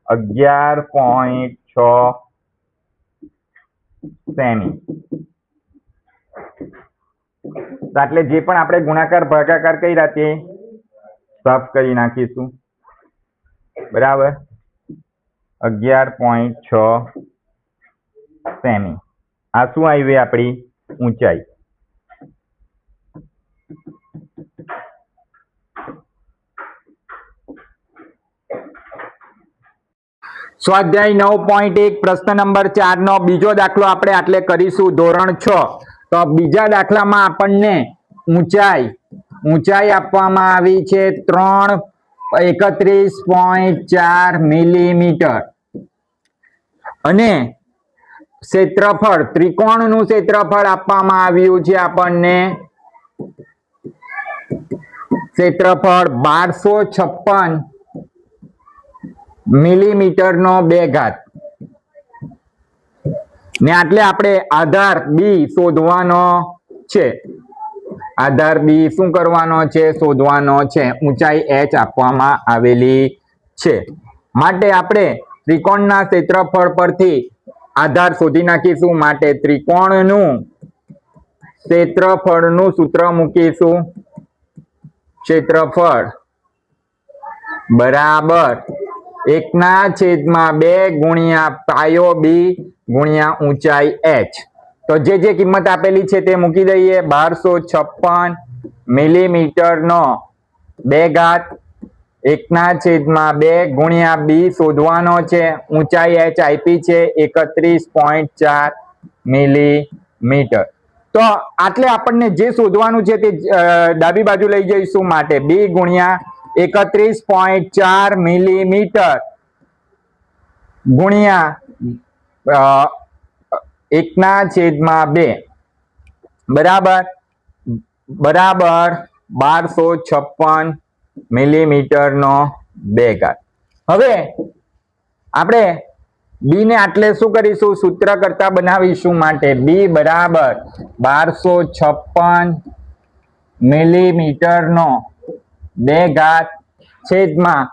11.6 સેમી. તો એટલે જે પણ આપણે ગુણાકાર ભાગાકાર કર્યા તે સાફ કરી નાખીશું. બરાબર 11.6 સેમી. આ શું આવી આપણી ઊંચાઈ. સ્વાધ્યાય 9.1 પ્રશ્ન નંબર 4 નો બીજો દાખલો આપણે આટલે કરીશું ધોરણ 6. તો બીજા દાખલામાં આપણને ઊંચાઈ આપવામાં આવી છે 31.4 મિલીમીટર અને ક્ષેત્રફળ ત્રિકોણનું ક્ષેત્રફળ આપવામાં આવ્યું છે આપણને ક્ષેત્રફળ 1256 મિલીમીટર નો 2 ઘાત ને આટલે આપણે આધાર બી શોધવાનો છે. આધાર બી શું કરવાનો છે શોધવાનો છે. ઊંચાઈ h આપવામાં આવેલી છે માટે આપણે ત્રિકોણના ક્ષેત્રફળ પરથી આધાર શોધી નાખીશું. માટે ત્રિકોણનું ક્ષેત્રફળનું સૂત્ર મૂકીશું. ક્ષેત્રફળ બરાબર 1/2 ગુણ્યા પાયો બી ગુણ્યા ઊંચાઈ h. તો જે કિંમત આપેલી છે તે મૂકી દઈએ. 1256 મિલીમીટર નો 2 ઘાત 1/2 ગુણ્યા બી શોધવાનો છે. ઊંચાઈ h આપી છે 31.4 મિલીમીટર. તો આટલે આપણને જે શોધવાનું છે તે ડાબી બાજુ લઈ જઈશું. માટે બી ગુણ્યા 31.4 મિલીમીટર ગુણ્યા 1/2 બરાબર 1256 મિલીમીટર નો 2 ઘાત. હવે આપણે બી ને આટલે શું કરીશું સૂત્ર કરતા બનાવીશું. માટે બી બરાબર 1256 મિલીમીટર નો 2 ઘાત છેદમાં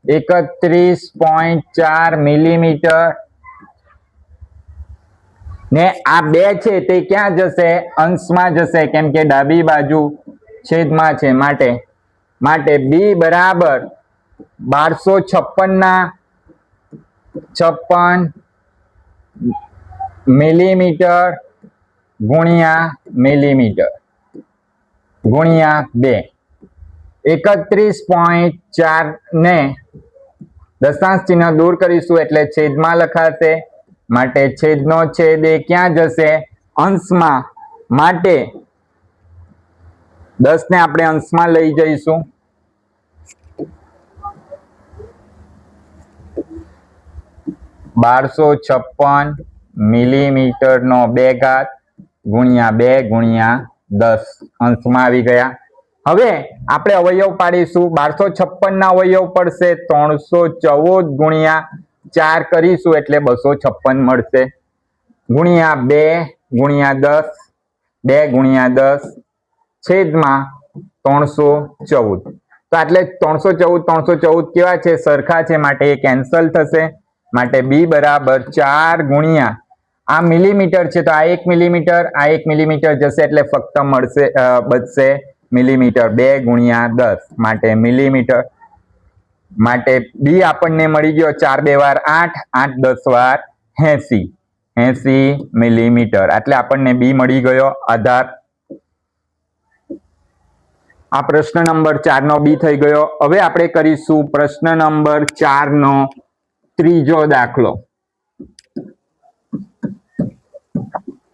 31.4 મિલીમીટર ને આ 2 છે તે ક્યાં જશે અંશમાં જશે કેમ કે ડાબી બાજુ છેદમાં છે. માટે બી બરાબર 1256 મિલીમીટર ગુણ્યા મિલીમીટર ગુણ્યા 2 31.4 ને દશાંશ ચિહ્ન દૂર કરીશું એટલે છેદમાં લખાશે. માટે છેદનો છેદ એ ક્યાં જશે અંશમાં. માટે 10 ને આપણે અંશમાં લઈ જઈશું. $1256 મિલીમીટર નો 2 ઘાત ગુણ્યા 2 ગુણ્યા 10 અંશમાં આવી ગયા. હવે આપણે અવયવ પાડીશું. 1256 ના અવયવ પડશે 314 ગુણ્યા 4 કરીશું એટલે 256 મળશે. ગુણ્યા 2 ગુણ્યા 10 2 ગુણ્યા 10 છેદમાં 314. તો એટલે 314 કેવા છે સરખા છે માટે એ કેન્સલ થશે. માટે બી બરાબર 4 ગુણ્યા આ મિલીમીટર છે તો આ 1 મિલીમીટર આ 1 મિલીમીટર જશે એટલે ફક્ત મળશે બચશે મિલીમીટર. 2 ગુણ્યા 10 માટે મિલીમીટર. માટે બી આપણને મળી ગયો 4 2 વાર 8 8 10 વાર 80 મિલીમીટર. એટલે આપણને બી મળી ગયો આધાર. આ પ્રશ્ન નંબર 4 નો બી થઈ ગયો. હવે આપણે કરીશું પ્રશ્ન નંબર 4 નો ત્રીજો દાખલો.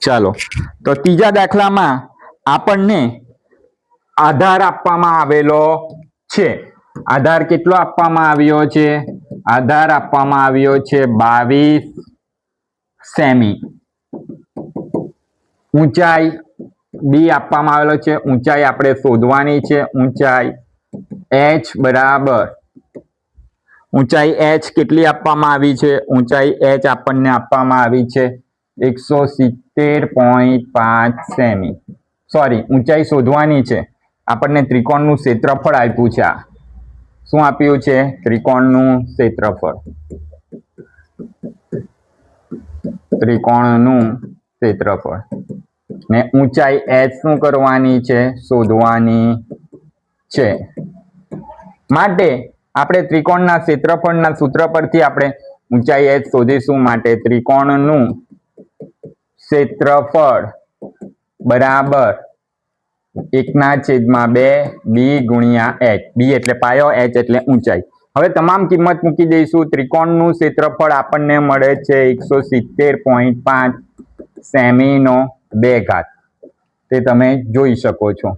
ચાલો તો ત્રીજા દાખલામાં આપણને આધાર આપવામાં આવેલો છે. આધાર કેટલો આપવામાં આવ્યો છે આધાર આપવામાં આવ્યો છે 22 સેમી. ઊંચાઈ બી આપવામાં આવેલો છે. ઊંચાઈ આપણે શોધવાની છે. ઊંચાઈ h બરાબર ઊંચાઈ h કેટલી આપવામાં આવી છે? ઊંચાઈ h આપણને આપવામાં આવી છે 170.5 સેમી. સોરી, ઊંચાઈ શોધવાની છે. આપણને ત્રિકોણનું ક્ષેત્રફળ આપ્યું છે. આ શું આપ્યું છે? ત્રિકોણનું ક્ષેત્રફળ. ત્રિકોણનું ક્ષેત્રફળ ને ઊંચાઈ h શું કરવાની છે? શોધવાની છે. માટે આપણે ત્રિકોણના ક્ષેત્રફળના સૂત્ર પરથી આપણે ઊંચાઈ h શોધીશું. માટે ત્રિકોણનું ક્ષેત્રફળ બરાબર 1/2 b ગુણ્યા h. b એટલે પાયો, h એટલે ઊંચાઈ. હવે તમામ કિંમત મૂકી દઈશું. ત્રિકોણનું ક્ષેત્રફળ આપણને મળે છે 170.5 સેમીનો 2 ઘાત. તે તમે જોઈ શકો છો.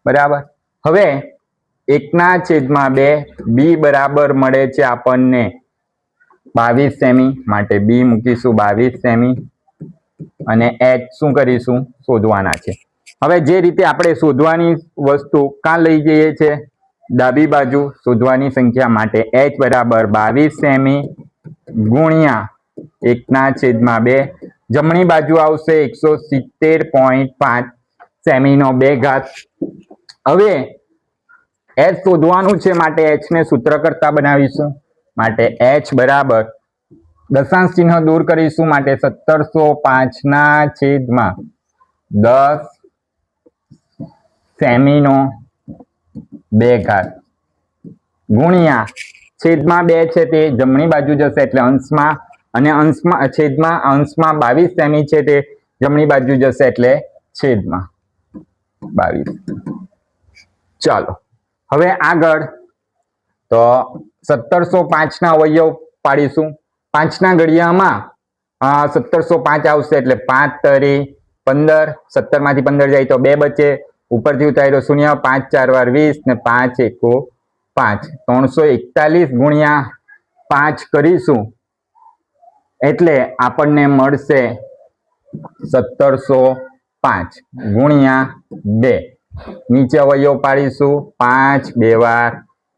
બરાબર. હવે 1/2 b બરાબર મળે છે આપણને 22 સેમી. માટે b મૂકીશું 22 સેમી અને h શું કરીશું? શોધવાના છે. હવે જે રીતે આપણે શોધવાની વસ્તુ ક્યાં લઈ જઈએ છે? ડાબી બાજુ શોધવાની સંખ્યા. માટે h બરાબર 22 સેમી ગુણ્યા 1/2. જમણી બાજુ આવશે 170.5 સેમીનો 2 ઘાત. હવે h શોધવાનું છે. માટે h ને સૂત્ર કરતા બનાવીશું. માટે h બરાબર દશાંશ ચિહ્ન દૂર કરીશું. માટે 1705/10 સેમીનો 2 ઘાત ગુણ્યા છેદમાં 2 છે તે જમણી બાજુ જશે એટલે અંશમાં, અને અંશમાં છેદમાં અંશમાં 22 સેમી છે તે જમણી બાજુ જશે એટલે છેદમાં 22. ચાલો હવે આગળ તો 1705 ના અવયવ પાડીશું. 5 ના ઘડિયામાં 1705 આવશે એટલે 5 તરી 15. 17 માંથી 15 જાય તો 2 બચે. ઉપરથી ઉતાર્યો 0. 5 4 વાર 20 ને 5 એકો 5. 341 ગુણ્યા 5 કરીશું એટલે આપણને મળશે 1705 ગુણ્યા 2. નીચે અવયવ પાડીશું. 5 2 વાર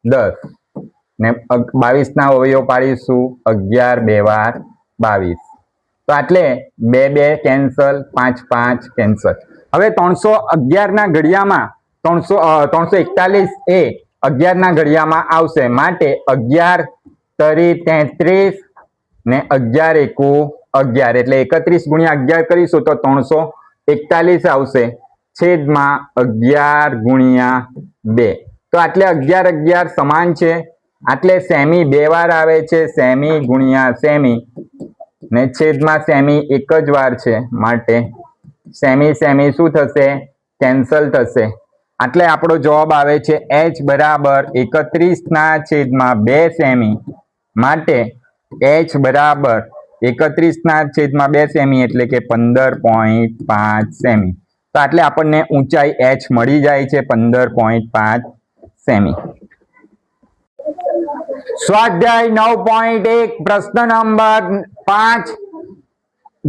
10 ને 22 ના અવયવ પાડીશું. 11 2 વાર 22. તો આટલે 2 2 કેન્સલ, 5 5 કેન્સલ. હવે 311 ના ઘડિયામાં 341 એ 11 ના ઘડિયામાં આવશે. માટે 11 તરી 33 ને 11 એકુ 11 એટલે 31 ગુણ્યા 11 કરીશું તો 341 આવશે છેદમાં 11 ગુણ્યા 2. તો આટલે 11 11 સમાન છે. આટલે સેમી 2 વાર આવે છે. સેમી ગુણ્યા સેમી ને છેદમાં સેમી એક જ વાર છે. માટે સેમી સેમી શું થશે? કેન્સલ થશે. એટલે આપણો જવાબ આવે છે h બરાબર 31/2 સેમી. માટે h બરાબર 31/2 સેમી એટલે કે 15.5 સેમી. તો એટલે આપણને ઊંચાઈ h મળી જાય છે 15.5 સેમી. સ્વાધ્યાય 9.1 પ્રશ્ન નંબર 5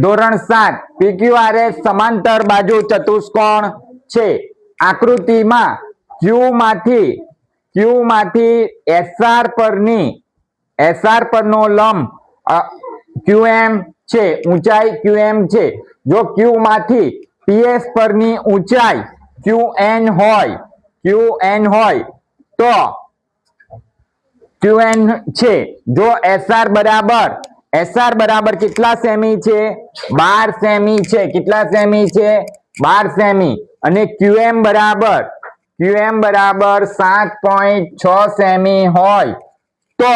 ધોરણ 7 PQRS સમાંતર બાજુ ચતુષ્કોણ છે. આકૃતિમાં Q માંથી SR પરનો લંબ QM છે. ઊંચાઈ QM છે. જો Q માંથી PS પરની ઊંચાઈ QN હોય તો QN છે. જો SR બરાબર કેટલા સેમી છે? 12 સેમી છે. કેટલા સેમી છે? 12 સેમી. અને QM બરાબર 7.6 સેમી હોય તો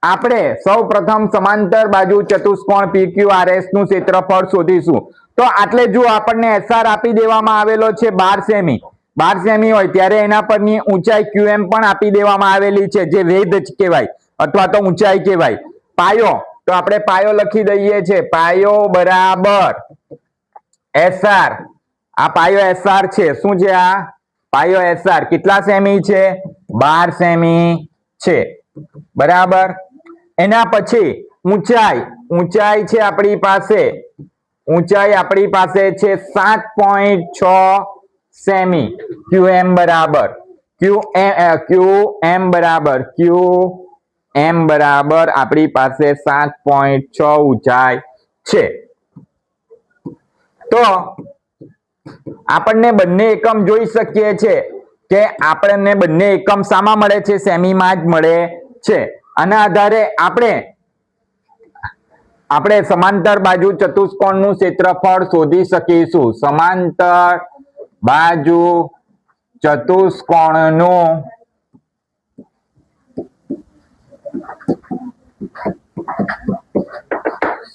આપણે સૌ પ્રથમ સમાંતર બાજુ ચતુષ્કોણ PQRS નું ક્ષેત્રફળ શોધીશું. તો આટલે જો આપણને SR આપી દેવામાં આવેલો છે 12 સેમી. 12 સેમી હોય ત્યારે એના પરની ઊંચાઈ QM પણ આપી દેવામાં આવેલી છે, જે વેધ કહેવાય અથવા તો ઊંચાઈ કહેવાય. પાયો તો આપણે પાયો લખી દઈએ છે. પાયો બરાબર SR. આ પાયો SR છે. શું છે આ? પાયો SR. કેટલા સેમી છે? 12 સેમી છે. બરાબર. એના પછી ઊંચાઈ છે આપણી પાસે. ઊંચાઈ આપણી પાસે છે 7.6 સેમી. QM બરાબર m બરાબર આપણી પાસે 7.6 ઊંચાઈ છે. તો આપણને બંને એકમ જોઈ શકીએ છે કે આપણને બંને એકમ શામાં મળે છે? સેમીમાં જ મળે છે. આના આધારે આપણે સમાંતર બાજુ ચતુષ્કોણનું ક્ષેત્રફળ શોધી શકીશું. સમાંતર બાજુ ચતુષ્કોણનું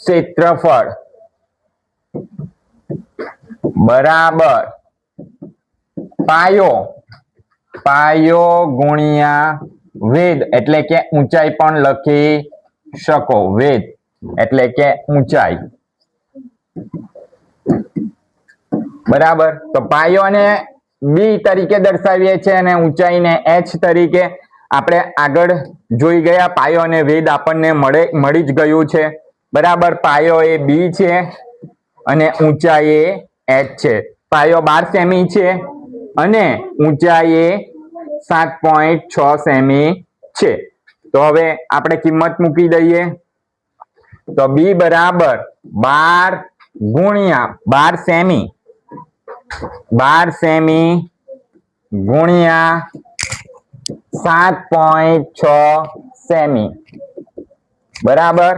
ક્ષેત્રફળ બરાબર પાયો ગુણ્યા વેધ એટલે કે ઊંચાઈ પણ લખી શકો. વેધ એટલે કે ઊંચાઈ બરાબર. તો પાયોને બી તરીકે દર્શાવીએ છીએ અને ઊંચાઈને h તરીકે. આપણે આગળ જોઈ ગયા પાયો અને વેધ આપણને મળી જ ગયું છે બરાબર. પાયો એ બી છે અને ઊંચાઈ એ h છે. પાયો 12 સેમી છે અને ઊંચાઈ એ 7.6 સેમી છે. તો હવે આપણે કિંમત મૂકી દઈએ. તો બી બરાબર 12 ગુણ્યા 12 સેમી 12 સેમી ગુણ્યા 7.6 સેમી બરાબર.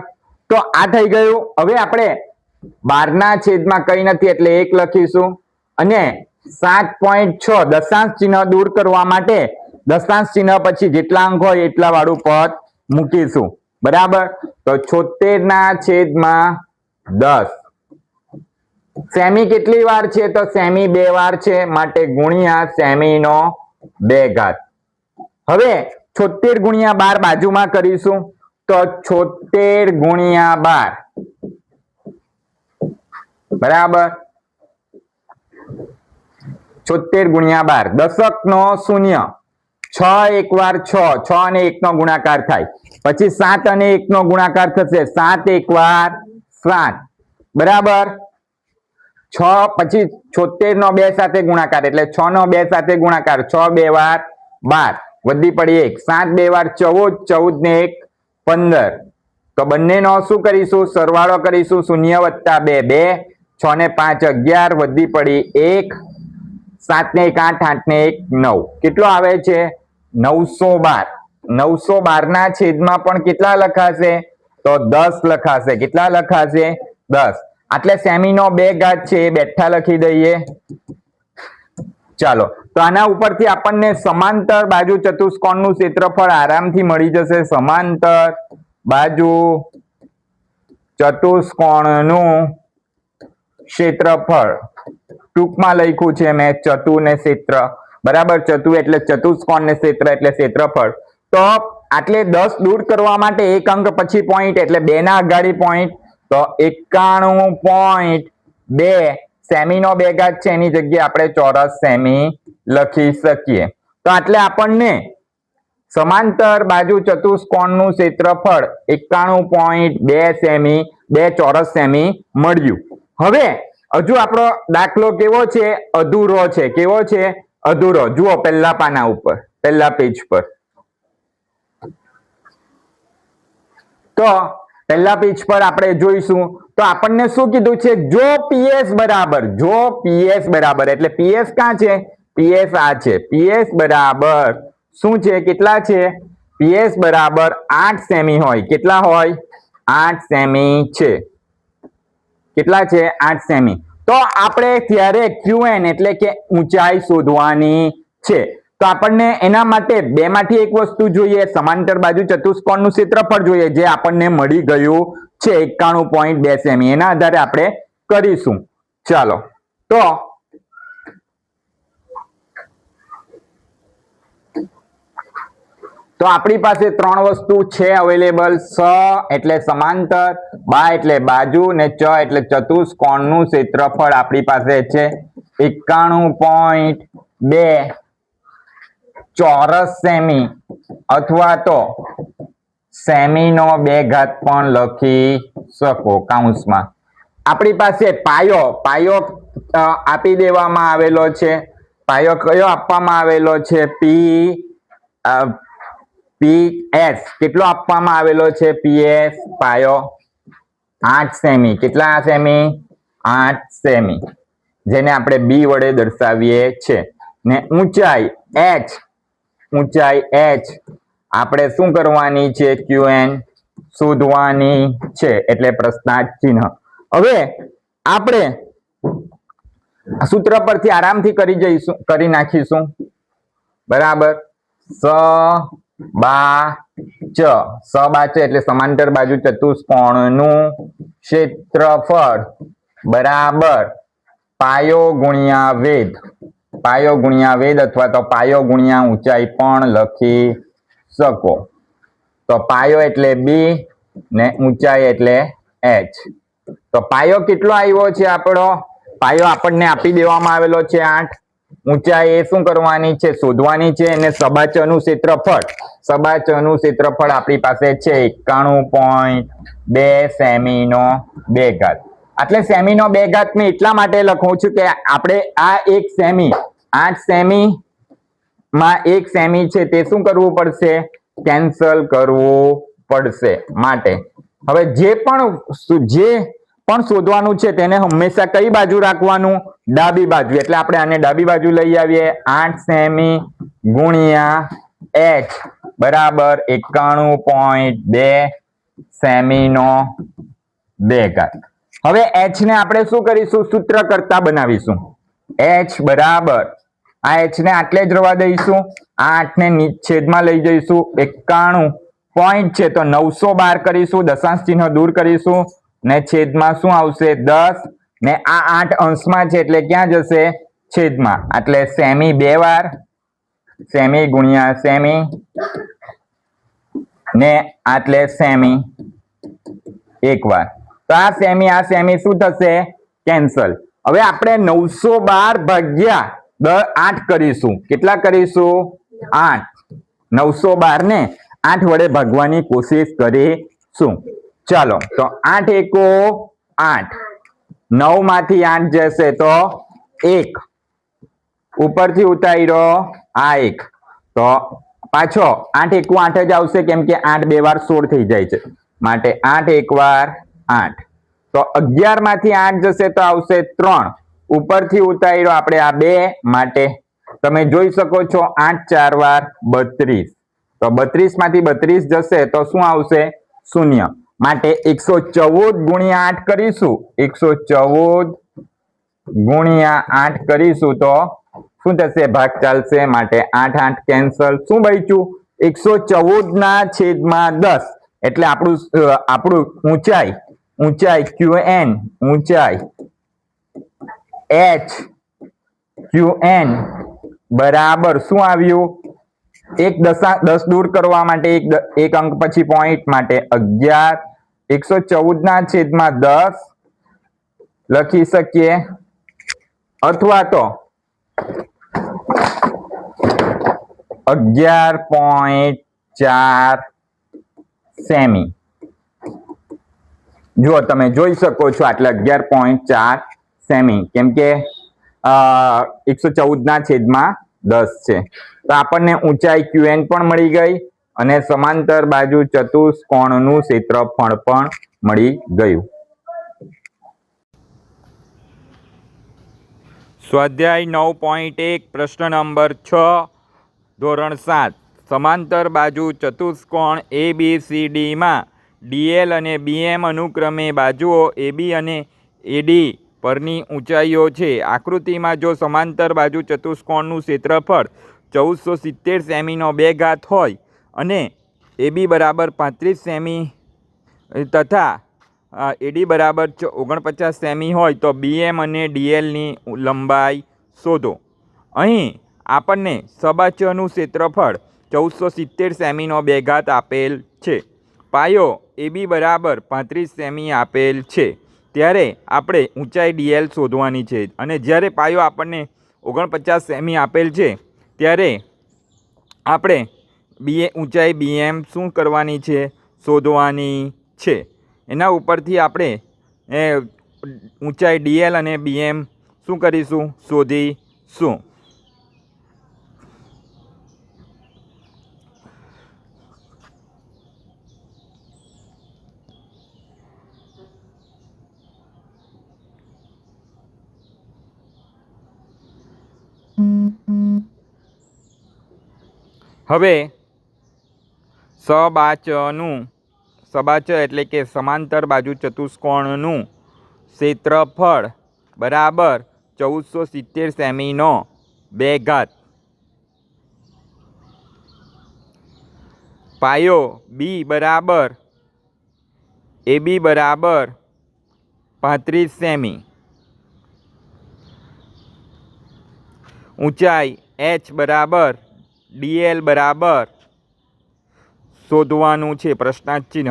તો આ થઈ ગયું. હવે આપણે 12 ના છેદમાં કઈ નથી એટલે 1 લખીશું અને 7.6 દશાંશ ચિહ્ન દૂર કરવા માટે દશાંશ ચિહ્ન પછી જેટલા અંક હોય એટલા વાળું પદ મૂકીશું બરાબર. તો 76 ના છેદમાં 10. સેમી કેટલી વાર છે? તો સેમી 2 વાર છે માટે ગુણ્યા સેમી નો 2 ઘાત. હવે 76 ગુણ્યા 12 બાજુમાં કરીશું તો 76 ગુણ્યા 12 બરાબર. 76 ગુણ્યા 12 દશક નો શૂન્ય. 6 એક વાર 6 અને 1 નો ગુણાકાર થાય. પછી 7 અને 1 નો ગુણાકાર થશે. 7 એક વાર 7 બરાબર. 6 પછી 76 નો 2 સાથે ગુણાકાર એટલે 6 નો 2 સાથે ગુણાકાર. 6 2 વાર 12 વધી પડી 1. 7 2 વાર 14 14 ને 1 15. તો બંનેનો શું કરીશું? સરવાળો કરીશું. 0 વત્તા 2 2 6 ને 5 11 વધી પડી 1 7 ને 1 8 8 ને 1 9. કેટલો આવે છે? 912. 912 ના છેદમાં પણ કેટલા લખાશે? તો 10 લખાશે. કેટલા લખાશે? 10. એટલે સેમી નો 2 ઘાત છે એ બેઠા લખી દઈએ. ચાલો તો આના ઉપરથી આપણને સમાંતર બાજુ ચતુષ્કોણનું ક્ષેત્રફળ આરામથી મળી જશે. સમાંતર બાજુ ચતુષ્કોણનું ક્ષેત્રફળ ટૂંકમાં લખ્યું છે મેં ચતુ ને ક્ષેત્ર બરાબર. ચતુ એટલે ચતુષ્કોણ ને ક્ષેત્ર એટલે ક્ષેત્રફળ. તો આટલે 10 દૂર કરવા માટે એક અંક પછી પોઈન્ટ એટલે 2 ના અગાડી પોઈન્ટ. તો 91.2 સેમી નો 2 ઘાત છે એની જગ્યાએ આપણે ચોરસ સેમી લખી શકીએ. તો એટલે આપણને સમાંતર બાજુ ચતુષ્કોણનું ક્ષેત્રફળ 91.2 સેમી 2 ચોરસ સેમી મળ્યું. હવે હજુ આપણો દાખલો કેવો છે? અધૂરો છે. કેવો છે? અધૂરો. જુઓ પહેલા પાના ઉપર પહેલા પેજ પર. તો પહેલા પેજ પર આપણે જોઈશું તો આપણને શું કીધું છે? જો પીએસ બરાબર એટલે પીએસ ક્યાં છે? પીએસ આ છે. પીએસ બરાબર શું છે? કેટલા છે? પીએસ બરાબર 8 સેમી હોય. કેટલા હોય? 8 સેમી છે. કેટલા છે? 8 સેમી. તો આપણે ત્યારે QN એટલે કે ઊંચાઈ શોધવાની છે. તો આપણને એના માટે બે માંથી એક વસ્તુ જોઈએ. સમાંતર બાજુ ચતુષ્કોણનું ક્ષેત્રફળ જોઈએ જે આપણને મળી ગયું છે 91.2 સેમી. એના આધારે આપણે કરીશું. ચાલો તો આપણી પાસે 3 વસ્તુ છે અવેલેબલ. સ એટલે સમાંતર, બા એટલે બાજુ ને ચ એટલે ચતુષ્કોણનું ક્ષેત્રફળ આપણી પાસે છે 91.2 ચોરસ સેમી અથવા તો સેમી નો 2 ઘાત પણ લખી શકો કૌંસમાં. આપણી પાસે પાયો આપી દેવામાં આવેલો છે. પાયો કયો આપવામાં આવેલો છે? PS કેટલો આપવામાં આવેલો છે? PS પાયો 8 સેમી. કેટલા સેમી? 8 સેમી, જેને આપણે b વડે દર્શાવીએ છે. ને ઊંચાઈ h, ઊંચાઈ h આપણે શું કરવાની છે? QN શોધવાની છે, એટલે પ્રશ્નાર્થ ચિહ્ન. હવે આપણે સૂત્ર પરથી આરામથી કરી નાખીશું. બરાબર. સબાચ એટલે સમાંતર બાજુ ચતુષ્કોણનું ક્ષેત્રફળ બરાબર પાયો ગુણ્યા વેધ. પાયો ગુણ્યા વેધ અથવા તો પાયો ગુણ્યા ઊંચાઈ પણ લખી શકો. તો પાયો એટલે b ને ઊંચાઈ એટલે h. તો પાયો કેટલો આવ્યો છે આપણો? પાયો આપણને આપી દેવામાં આવેલો છે 8. ઊંચાઈ એ શું કરવાની છે? શોધવાની છે. અને સબાચનું ક્ષેત્રફળ, સબાચનું ક્ષેત્રફળ આપણી પાસે છે 91.2 સેમીનો 2 ઘાત. એટલે સેમીનો 2 ઘાત મેં એટલા માટે લખું છું કે આપણે આ 1 સેમી, 8 સેમી માં 1 સેમી છે તે શું કરવું પડશે? કેન્સલ કરવું પડશે. માટે હવે જે પણ શોધવાનું છે તેને હંમેશા કઈ બાજુ રાખવાનું? ડાબી બાજુ. એટલે આપણે આને ડાબી બાજુ લઈ આવીએ. 8 સેમી ગુણ્યા h બરાબર 91.2 સેમીનો 2 ઘાત. હવે h ને આપણે શું કરીશું? સૂત્ર કરતા બનાવીશું. h બરાબર આ h ને આટલે જ રવા દઈશું. 8 ને છેદમાં લઈ જઈશું. 91 પોઈન્ટ છે તો 912 કરીશું. દશાંશ ચિહ્ન દૂર કરીશું ને છેદમાં શું આવશે? 10. ને આ 8 અંશમાં છે એટલે ક્યાં જશે? છેદમાં. એટલે સેમી 2 વાર, સેમી ગુણ્યા સેમી ને આટલે સેમી 1 વાર. તો આ સેમી શું થશે? કેન્સલ. હવે આપણે 912 ભાગ્યા 8 કરીશું. કેટલા કરીશું? 8. 912 ને 8 વડે ભાગવાની કોશિશ કરીશું. ચાલો, તો 8 એકો 8, 9 માંથી 8 જશે તો 1, ઉપરથી ઉતાર્યો આ 1, તો પાછો 8 એકુ 8 જ આવશે, કેમ કે 8 2 વાર 16 થઈ જાય છે. માટે 8 1 વાર 8, તો 11 માંથી 8 જશે તો આવશે 3, ઉપરથી ઉતાર્યો આપણે આ 2, માટે તમે જોઈ શકો છો 8 4 વાર 32, તો 32 માંથી 32 જશે તો શું આવશે? 0. માટે 114 ગુણ્યા 8 કરીશું. 114 ગુણ્યા 8 કરીશું તો શું થશે? ભાગ ચાલશે. માટે 8 8 કેન્સલ. શું બચ્યું? 114 ના છેદમાં 10. એટલે આપણું ઊંચાઈ QN, ઊંચાઈ h QN બરાબર શું આવ્યું? 10 દૂર કરવા માટે એક અંક પછી પોઈન્ટ, માટે 11. 114 ના છેદમાં 10 લખી શકીએ, અથવા તો 11.4 સેમી. જો તમે જોઈ શકો છો આટલે 11.4 સેમી, કેમ કે 114 ના છેદમાં 10 છે. તો આપણને ઊંચાઈ QN પણ મળી ગઈ અને સમાંતર બાજુ ચતુષ્કોણનું ક્ષેત્રફળ પણ મળી ગયું. સ્વાધ્યાય 9.1 પ્રશ્ન નંબર 6 ધોરણ 7. સમાંતર બાજુ ચતુષ્કોણ ABCD માં DL અને BM અનુક્રમે બાજુઓ AB અને AD પરની ઊંચાઈઓ છે. આકૃતિમાં જો સમાંતર બાજુ ચતુષ્કોણનું ક્ષેત્રફળ 1470 સેમીનો 2 ઘાત હોય અને AB બરાબર 35 સેમી તથા AD બરાબર 49 સેમી હોય તો BM અને DLની લંબાઈ શોધો. અહીં આપણને સબાચનું ક્ષેત્રફળ 1470 સેમીનો 2 ઘાત આપેલ છે. પાયો AB બરાબર 35 સેમી આપેલ છે. ત્યારે આપણે ઊંચાઈ DL શોધવાની છે. અને જ્યારે પાયો આપણને 49 સેમી આપેલ છે ત્યારે આપણે ઊંચાઈ BM શું કરવાની છે? શોધવાની છે. એના ઉપરથી આપણે ઊંચાઈ DL અને BM શું કરીશું? શોધીશું. હવે સબાચ એટલે કે સમાંતર બાજુ ચતુષ્કોણનું ક્ષેત્રફળ બરાબર 1470 સેમીનો 2 ઘાત. પાયો બી બરાબર AB બરાબર 35 સેમી. ઊંચાઈ h બરાબર DL બરાબર શોધવાનું છે પ્રશ્નાર્થ ચિહ્ન.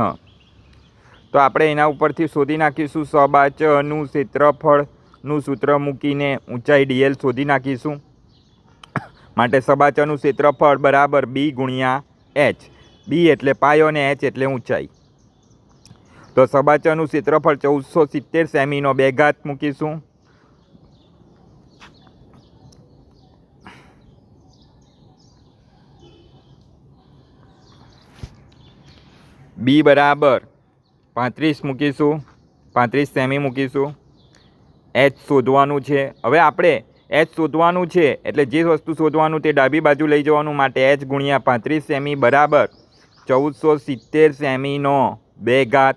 તો આપણે એના ઉપરથી શોધી નાખીશું. સબાચનું ક્ષેત્રફળનું સૂત્ર મૂકીને ઊંચાઈ DL શોધી નાખીશું. માટે સબાચનું ક્ષેત્રફળ બરાબર B ગુણ્યા H. B એટલે પાયો અને H એટલે ઊંચાઈ. તો સબાચનું ક્ષેત્રફળ 1470 સેમીનો 2 ઘાત મૂકીશું. B બરાબર 35 મૂકીશું, 35 સેમી મૂકીશું. H શોધવાનું છે. હવે આપણે H શોધવાનું છે એટલે જે વસ્તુ શોધવાનું તે ડાબી બાજુ લઈ જવાનું. માટે H ગુણ્યા 35 સેમી બરાબર 1470 સેમીનો 2 ઘાત.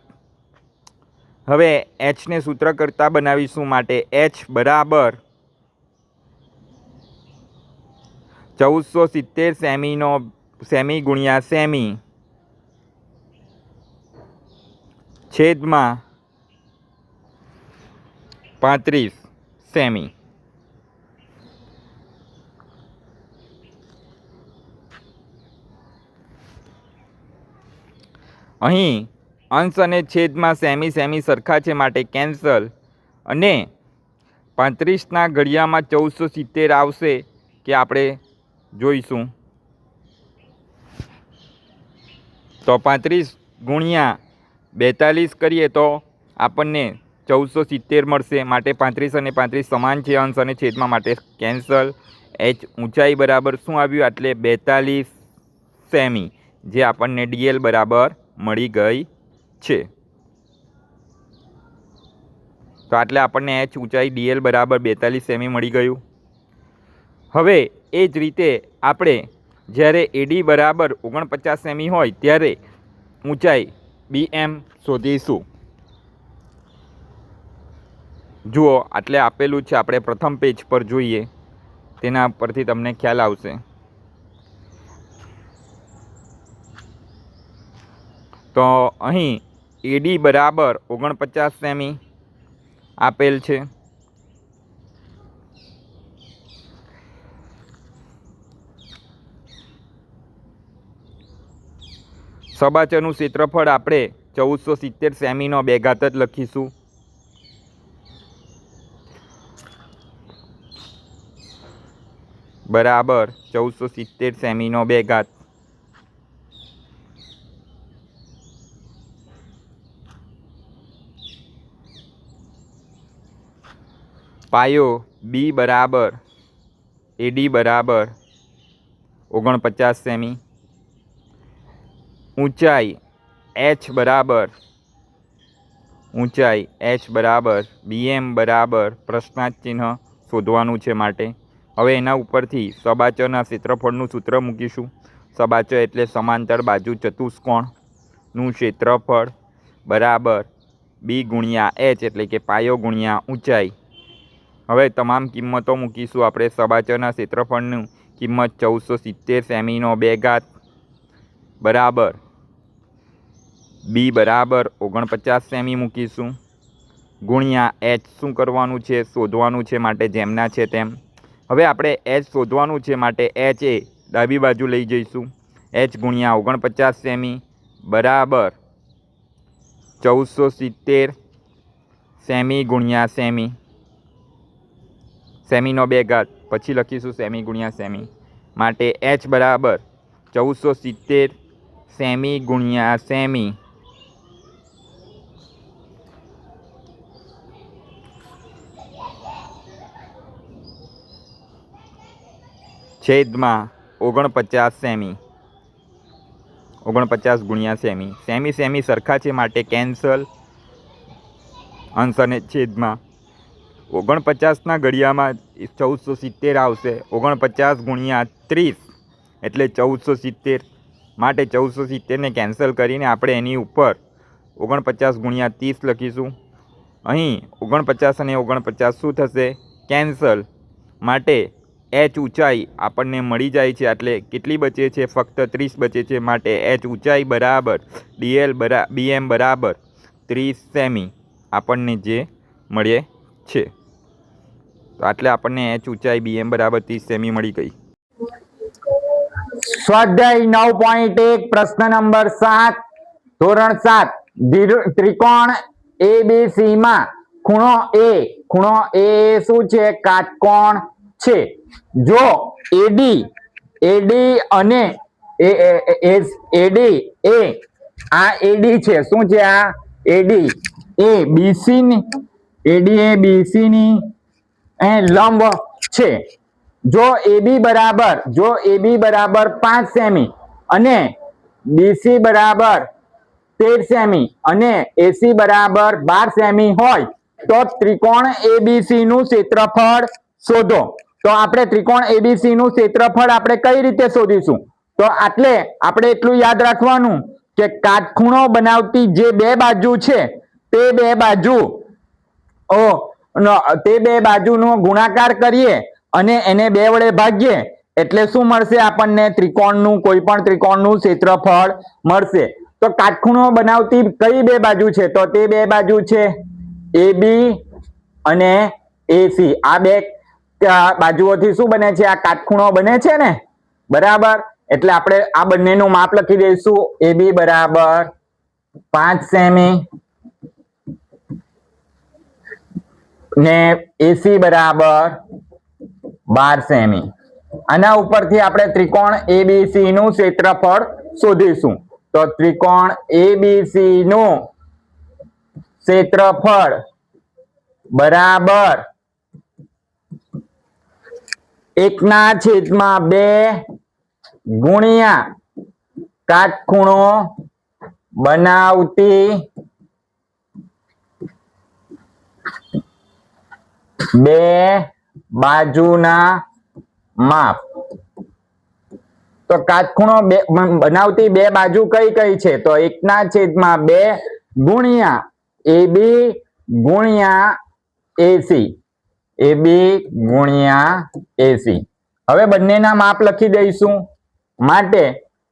હવે Hને સૂત્ર કરતા બનાવીશું. માટે H બરાબર 1470 સેમી ગુણ્યા સેમી છેદમાં 35 સેમી. અહીં અંશ અને છેદમાં સેમી સરખા છે માટે કેન્સલ. અને 35ના ઘડિયામાં 1470 આવશે કે આપણે જોઈશું. તો 35 ગુણ્યા 42 કરીએ તો આપણને 1470 મળશે. માટે 35 અને 35 સમાન છે અંશ અને છેદમાં, માટે કેન્સલ. H ઊંચાઈ બરાબર શું આવ્યું? એટલે 42 સેમી, જે આપણને DL બરાબર મળી ગઈ છે. તો એટલે આપણને H ઊંચાઈ DL બરાબર 42 સેમી મળી ગયું. હવે એ જ રીતે આપણે જ્યારે AD બરાબર 49 સેમી હોય ત્યારે ઊંચાઈ BM શોધીશું. જુઓ, આટલે આપેલું છે. આપણે પ્રથમ પેજ પર જોઈએ, તેના પરથી તમને ખ્યાલ આવશે. તો અહીં AD બરાબર 49 સેમી આપેલ છે. સબાચનું ક્ષેત્રફળ આપણે 1470 સેમીનો 2 ઘાત જ લખીશું. બરાબર 1470 સેમીનો 2 ઘાત. પાયો B બરાબર AD બરાબર 49 સેમી. ઊંચાઈ H બરાબર BM બરાબર પ્રશ્નાર્થ ચિહ્ન શોધવાનું છે. માટે હવે એના ઉપરથી સબાચના ક્ષેત્રફળનું સૂત્ર મૂકીશું. સબાચ એટલે સમાંતર બાજુ ચતુષ્કોણનું ક્ષેત્રફળ બરાબર B ગુણ્યા H એટલે કે પાયો ગુણ્યા ઊંચાઈ. હવે તમામ કિંમતો મૂકીશું આપણે. સબાચના ક્ષેત્રફળનું કિંમત 1470 સેમીનો 2 ઘાત બરાબર B બરાબર 49 સેમી મૂકીશું. ગુણ્યા H શું કરવાનું છે? શોધવાનું છે. માટે જેમના છે તેમ. હવે આપણે H શોધવાનું છે માટે H એ ડાબી બાજુ લઈ જઈશું. H ગુણ્યા 49 સેમી બરાબર 1470 સેમી ગુણ્યા સેમી. સેમીનો 2 ઘાત પછી લખીશું સેમી ગુણ્યા સેમી. માટે H બરાબર 1470 સેમી ગુણ્યા સેમી છેદમાં 49 સેમી. 49 ગુણ્યા સેમી. સેમી સરખા છે માટે કેન્સલ. અંશ અને છેદમાં 49ના ઘડિયામાં 1470 આવશે. 49 ગુણ્યા 30 એટલે 1470. માટે 1470ને કેન્સલ કરીને આપણે એની ઉપર 49 ગુણ્યા 30 લખીશું. અહીં 49 અને 49 શું થશે? કેન્સલ. માટે h ઊંચાઈ આપણને મળી જાય છે. એટલે કેટલી બચે છે? ફક્ત 30 બચે છે. માટે h ઊંચાઈ બરાબર BM બરાબર 30 સેમી આપણને જે મળે છે. તો એટલે આપણને h ઊંચાઈ BM બરાબર 30 સેમી મળી ગઈ. સ્વાધ્યાય 9.1 પ્રશ્ન નંબર 7 ધોરણ 7 ત્રિકોણ ABC માં ખૂણો A શું છે? કાટકોણ છે. જો AD અને AD છે. શું છે આ? AD એ BC ની લંબ છે. જો AB બરાબર 5 સેમી અને BC બરાબર 13 સેમી અને AC બરાબર 12 સેમી હોય તો ત્રિકોણ ABC નું ક્ષેત્રફળ શોધો. તો આપણે ત્રિકોણ ABC નું ક્ષેત્રફળ આપણે કઈ રીતે શોધીશું? તો એટલે આપણે એટલું યાદ રાખવાનું કે કાટખૂણો બનાવતી જે બે બાજુ છે તે બે બાજુનો ગુણાકાર કરીએ અને એને 2 વડે ભાગીએ એટલે શું મળશે? આપણને કોઈ પણ ત્રિકોણનું ક્ષેત્રફળ મળશે. તો કાટખૂણો બનાવતી કઈ બે બાજુ છે? તો તે બે બાજુ છે AB અને AC. આ બે બાજુઓથી શું બને છે? આ કાટખૂણો બને છે ને, બરાબર. એટલે આપણે આ બંનેનું માપ લખી દઈશું. AB બરાબર 5 સેમી ને AC બરાબર 12 સેમી. આના ઉપરથી આપણે ત્રિકોણ ABC નું ક્ષેત્રફળ શોધીશું. તો ત્રિકોણ ABC નું ક્ષેત્રફળ બરાબર 1/2 ગુણ્યા કાટખૂણો બનાવતી બે બાજુના માપ. તો કાટખૂણો બનાવતી બે બાજુ કઈ છે? તો 1/2 ગુણ્યા AB ગુણ્યા AC. AB ગુણ્યા AC. હવે બંનેના માપ લખી દઈશું. માટે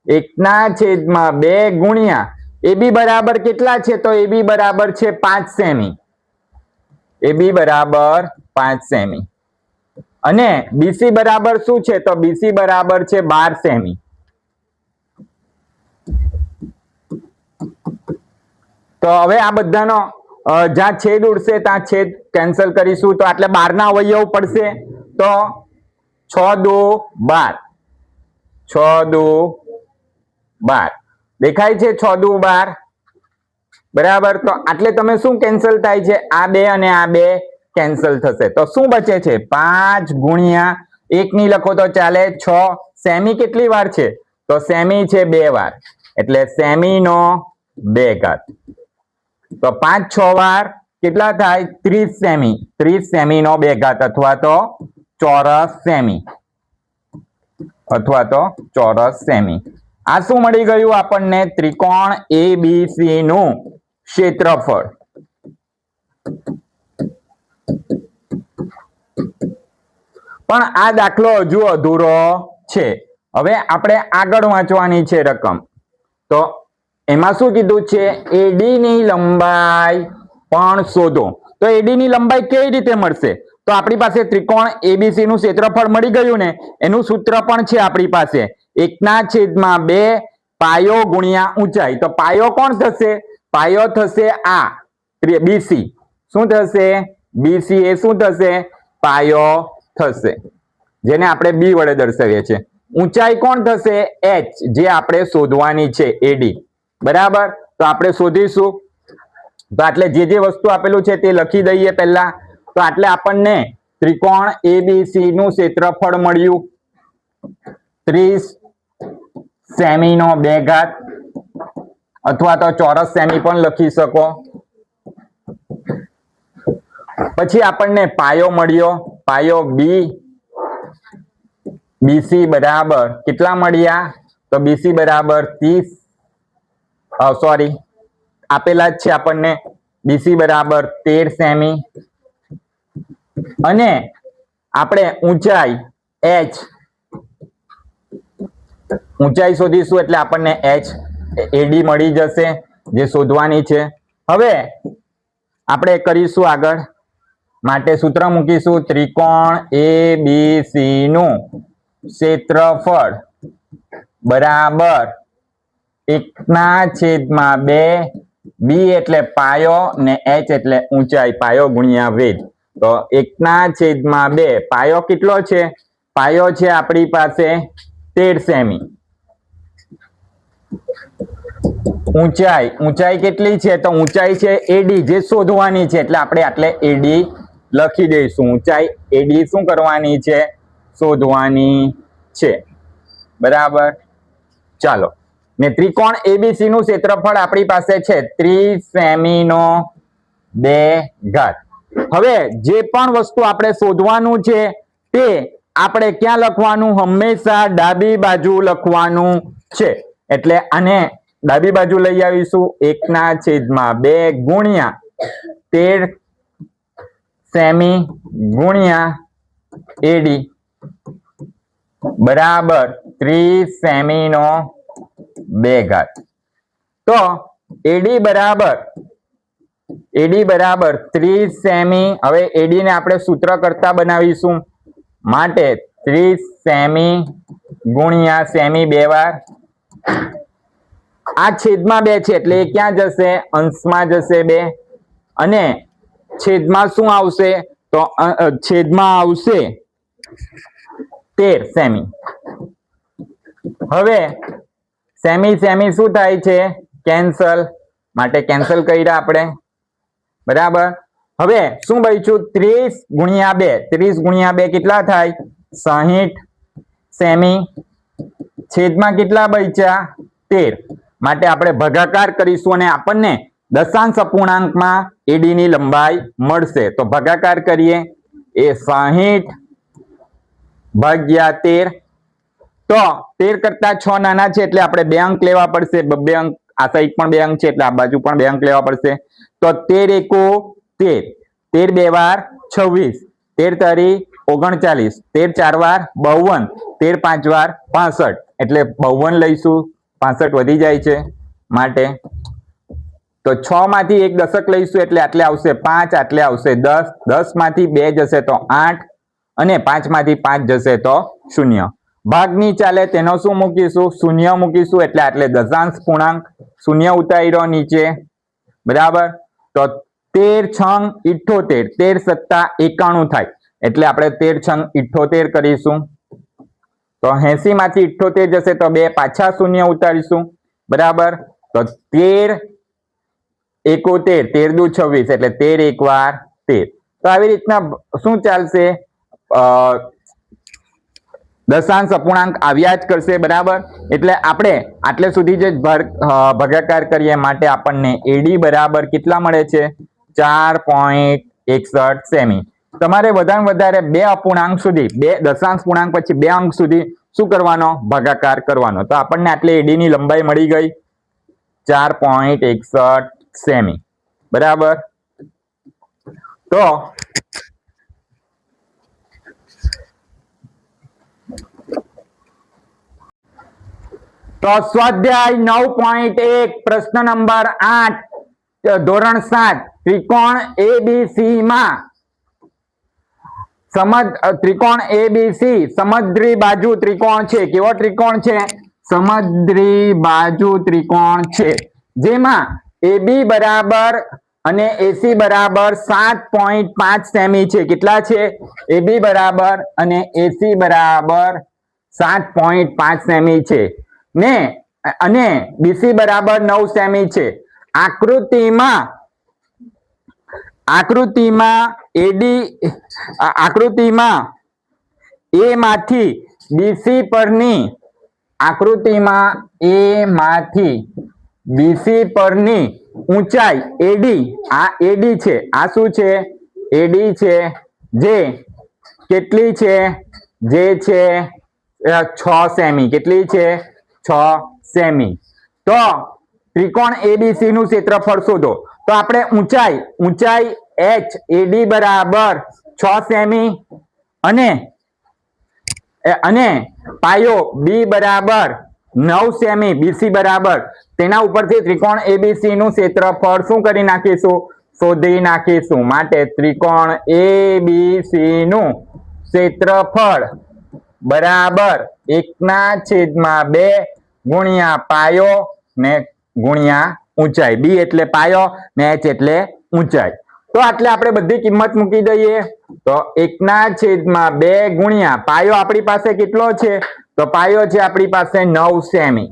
1/2 ગુણ્યા AB બરાબર કેટલા છે? તો AB બરાબર છે 5 સેમી. AB બરાબર 5 સેમી અને BC બરાબર શું છે? તો BC બરાબર છે 12 સેમી. તો હવે આ બધાનો જ્યાં છેદ ઉડશે ત્યાં છેદ કેન્સલ કરીશું. તો એટલે 12 ના અવયવ પડશે. તો 6 દુ 12. 6 દુ 12 દેખાય છે? 6 દુ 12 બરાબર. તો એટલે તમે શું કેન્સલ થાય છે? આ બે અને આ બે કેન્સલ થશે. તો શું બચે છે? 5 ગુણ્યા 1 ની લખો તો ચાલે. 6 સેમી કેટલી વાર છે? તો સેમી છે 2 વાર એટલે સેમી નો 2 ઘાત. તો 5 6 વાર કેટલા થાય? 30 સેમી. 30 સેમી નો 2 ઘાત અથવા તો ચોરસ સેમી. આ શું મળી ગયું આપણને? ત્રિકોણ ABC નું ક્ષેત્રફળ. પણ આ દાખલો હજુ અધૂરો છે. હવે આપણે આગળ વાંચવાની છે રકમ. તો એમાં શું કીધું છે? AD ની લંબાઈ પણ શોધો. તો AD ની લંબાઈ કેવી રીતે મળશે? તો આપણી પાસે ત્રિકોણ ABC નું ક્ષેત્રફળ મળી ગયું ને, એનું સૂત્ર પણ છે આપણી પાસે. 1/2 પાયો ગુણ્યા ઊંચાઈ. તો પાયો કોણ થશે? પાયો થશે આ BC. શું થશે? BC એ શું થશે? પાયો થશે, જેને આપણે B વડે દર્શાવીએ છીએ. ઊંચાઈ કોણ થશે? H, જે આપણે શોધવાની છે AD. બરાબર. તો આપણે શોધીશું. તો એટલે જે વસ્તુ આપેલું છે તે લખી દઈએ પહેલા. તો એટલે આપણને ત્રિકોણ ABC નું ક્ષેત્રફળ મળ્યું 30 સેમી નો 2 ઘાત અથવા તો ચોરસ સેમી પણ લખી શકો. પછી આપણને પાયો મળ્યો. પાયો B BC બરાબર કેટલા મળ્યા? તો BC બરાબર 30 સોરી આપેલા જ છે આપણને. BC બરાબર 13 સેમી અને આપણે ઊંચાઈ h ઊંચાઈ શોધીશું એટલે આપણને h AD મળી જશે જે શોધવાની છે. હવે આપણે કરીશું આગળ. માટે સૂત્ર મૂકીશું ત્રિકોણ ABC નું ક્ષેત્રફળ બરાબર 1/2 B એટલે પાયો ને h એટલે ઊંચાઈ, પાયો ગુણ્યા વેધ. તો 1/2 પાયો કેટલો છે? પાયો છે આપણી પાસે 13 સેમી. ઊંચાઈ કેટલી છે? તો ઊંચાઈ છે AD જે શોધવાની છે એટલે આપણે આટલે AD લખી દઈશું. ઊંચાઈ AD શું કરવાની છે? શોધવાની છે. બરાબર. ચાલો, ને ત્રિકોણ ABC નું ક્ષેત્રફળ આપણી પાસે છે 30 સેમી નો 2 ઘાત. હવે જે પણ વસ્તુ આપણે શોધવાનું છે તે આપણે ક્યાં લખવાનું? હંમેશા ડાબી બાજુ લખવાનું છે. એટલે આને ડાબી બાજુ લઈ આવીશું. 1/2 ગુણ્યા 13 સેમી ગુણ્યા AD બરાબર 30 સેમી નો 2 ઘાત. તો AD બરાબર 30 સેમી. હવે AD ને આપણે સૂત્ર કરતા બનાવીશું. માટે 30 સેમી ગુણ્યા સેમી 2 વાર. આ છેદમાં 2 છે એટલે એ ક્યાં જશે? અંશમાં જશે 2 અને છેદમાં શું આવશે? તો છેદમાં આવશે 13 સેમી. હવે સેમી શું થાય છે? કેન્સલ. માટે કેન્સલ કર્યા આપણે. બરાબર. હવે શું બચ્યું? 30 ગુણ્યા 2. 30 ગુણ્યા 2 કેટલા થાય? 60 સેમી. છેદમાં કેટલા બચ્યા? 13. માટે આપણે ભાગાકાર કરીશું અને આપણને દશાંશ અપૂર્ણાંકમાં AD ની લંબાઈ મળશે. તો ભાગાકાર કરીએ. એ 60 ભાગ્યા 13. તો 13 કરતા 6 નાના છે એટલે આપણે 2 અંક લેવા પડશે. 2 અંક આ સાઈડ પણ 2 અંક છે એટલે આ બાજુ પણ 2 અંક લેવા પડશે. તો 13 × 13, 13 2 વાર 26, 13 તારી 39, 13 4 વાર 52, 13 5 વાર 65 એટલે 52 લઈશું. 65 વધી જાય છે માટે તો 6 માંથી 1 દશક લઈશું એટલે આટલે આવશે 5, આટલે આવશે 10, 10 માંથી 2 જશે તો 8 અને 5 માંથી 5 જશે તો 0. ભાગની ચાલે તેનો શું મૂકીશું? 0 મૂકીશું એટલે આટલે દશાંશ પૂર્ણાંક 0 ઉતાર્યો નીચે. બરાબર. તો 13 છંગ 78, 13 સત્તા 91 થાય એટલે આપણે 13 છંગ 78 કરીશું. તો 80 માંથી 78 જશે તો 2 પાછા 0 ઉતારીશું. બરાબર. તો 13 71, 13 દુ 26 એટલે 13 1 વાર 13. તો આવી રીતના શું ચાલશે? દશાંશ અપૂર્ણાંક આવ્યા જ કરશે. બરાબર. એટલે આપણે આટલે સુધી જે ભાગાકાર કરીએ માટે આપણને AD બરાબર કેટલા મળે છે? 4.61 સેમી. તમારે વધારે 2 અપૂર્ણાંક સુધી, 2 દશાંશ પૂર્ણાંક પછી 2 અંક સુધી શું કરવાનો? ભાગાકાર કરવાનો. તો આપણને આટલે AD ની લંબાઈ મળી ગઈ 4.61 સેમી. બરાબર. તો સ્વાધ્યાય 9.1 પ્રશ્ન નંબર 8 ધોરણ 7 ત્રિકોણ ABC માં ત્રિકોણ ABC સમદ્રી બાજુ ત્રિકોણ છે. કેવો ત્રિકોણ છે? સમદ્રી બાજુ ત્રિકોણ છે. જેમાં AB બરાબર અને AC બરાબર 7.5 સેમી છે. કેટલા છે? AB બરાબર અને AC બરાબર 7.5 સેમી છે ને અને BC બરાબર 9 સેમી છે. આકૃતિમાં A માંથી BC પરની ઊંચાઈ AD, આ AD છે. આ શું છે? AD છે જે કેટલી છે? જે છે 6 સેમી. કેટલી છે? 6 સેમી. તો ત્રિકોણ એબીસી નું ક્ષેત્રફળ શોધો. તો આપણે ઊંચાઈ એચ એડી બરાબર 6 સેમી અને પાયો બી બરાબર 9 સેમી, બીસી બરાબર તેના ઉપરથી ત્રિકોણ એબીસી નું ક્ષેત્રફળ શું કરી નાખીશું? શોધી નાખીશું. માટે ત્રિકોણ એબીસી નું ક્ષેત્રફળ બરાબર 1/2 ગુણ્યા પાયો ને ગુણ્યા ઊંચાઈ. બી એટલે પાયો ને એચ એટલે ઊંચાઈ. તો એટલે આપણે બધી કિંમત મૂકી દઈએ. તો 1/2 ગુણ્યા પાયો આપણી પાસે કેટલો છે? તો પાયો છે આપણી પાસે 9 સેમી.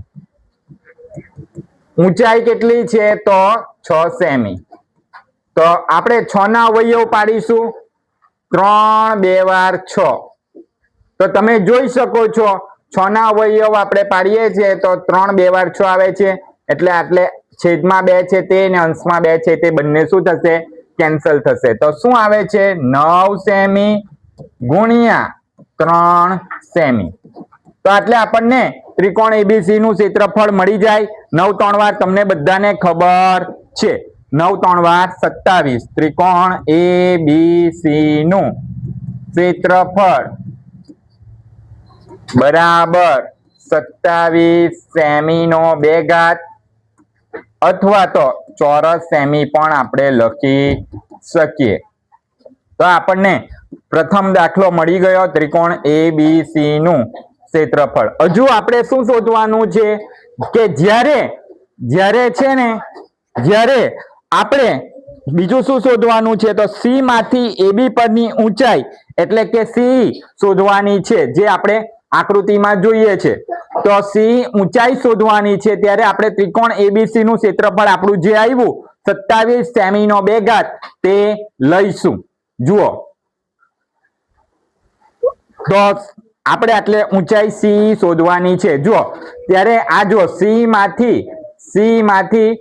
ઊંચાઈ કેટલી છે? તો 6 સેમી. તો આપણે 6 ના અવયવ પાડીશું. 3 2 વાર 6. તો તમે જોઈ શકો છો 6 ના અવયવ આપણે પાડીએ છીએ તો 3 2 વાર 6 આવે છે. એટલે છેદમાં 2 છે તે ને અંશમાં 2 છે તે બંને શું થશે? કેન્સલ થશે. તો શું આવે છે? 9 સેમી ગુણ્યા 3 સેમી. તો એટલે આપણને ત્રિકોણ એબીસી નું ક્ષેત્રફળ મળી જાય. 9 3 વાર તમને બધાને ખબર છે. 9 3 વાર 27. ત્રિકોણ એબીસી નું ક્ષેત્રફળ બરાબર 27 સેમી નો 2 ઘાત અથવા તો ચોરસ સેમી પણ આપણે લખી શકીએ. તો આપણને પ્રથમ દાખલો મળી ગયો, ત્રિકોણ એબીસી નું ક્ષેત્રફળ. હજુ આપણે શું શોધવાનું છે કે જ્યારે આપણે બીજું શું શોધવાનું છે? તો સી માંથી એબી પરની ઊંચાઈ એટલે કે સી શોધવાની છે, જે આપણે આકૃતિમાં જોઈએ છે. તો સી ઊંચાઈ શોધવાની છે ત્યારે આપણે ત્રિકોણ એબીસી નું ક્ષેત્રફળ આપણું જે આવ્યું 27 સેમી નો 2 ઘાત તે લઈશું. જુઓ તો આપણે એટલે ઊંચાઈ સી શોધવાની છે. જુઓ ત્યારે આ જો સી માંથી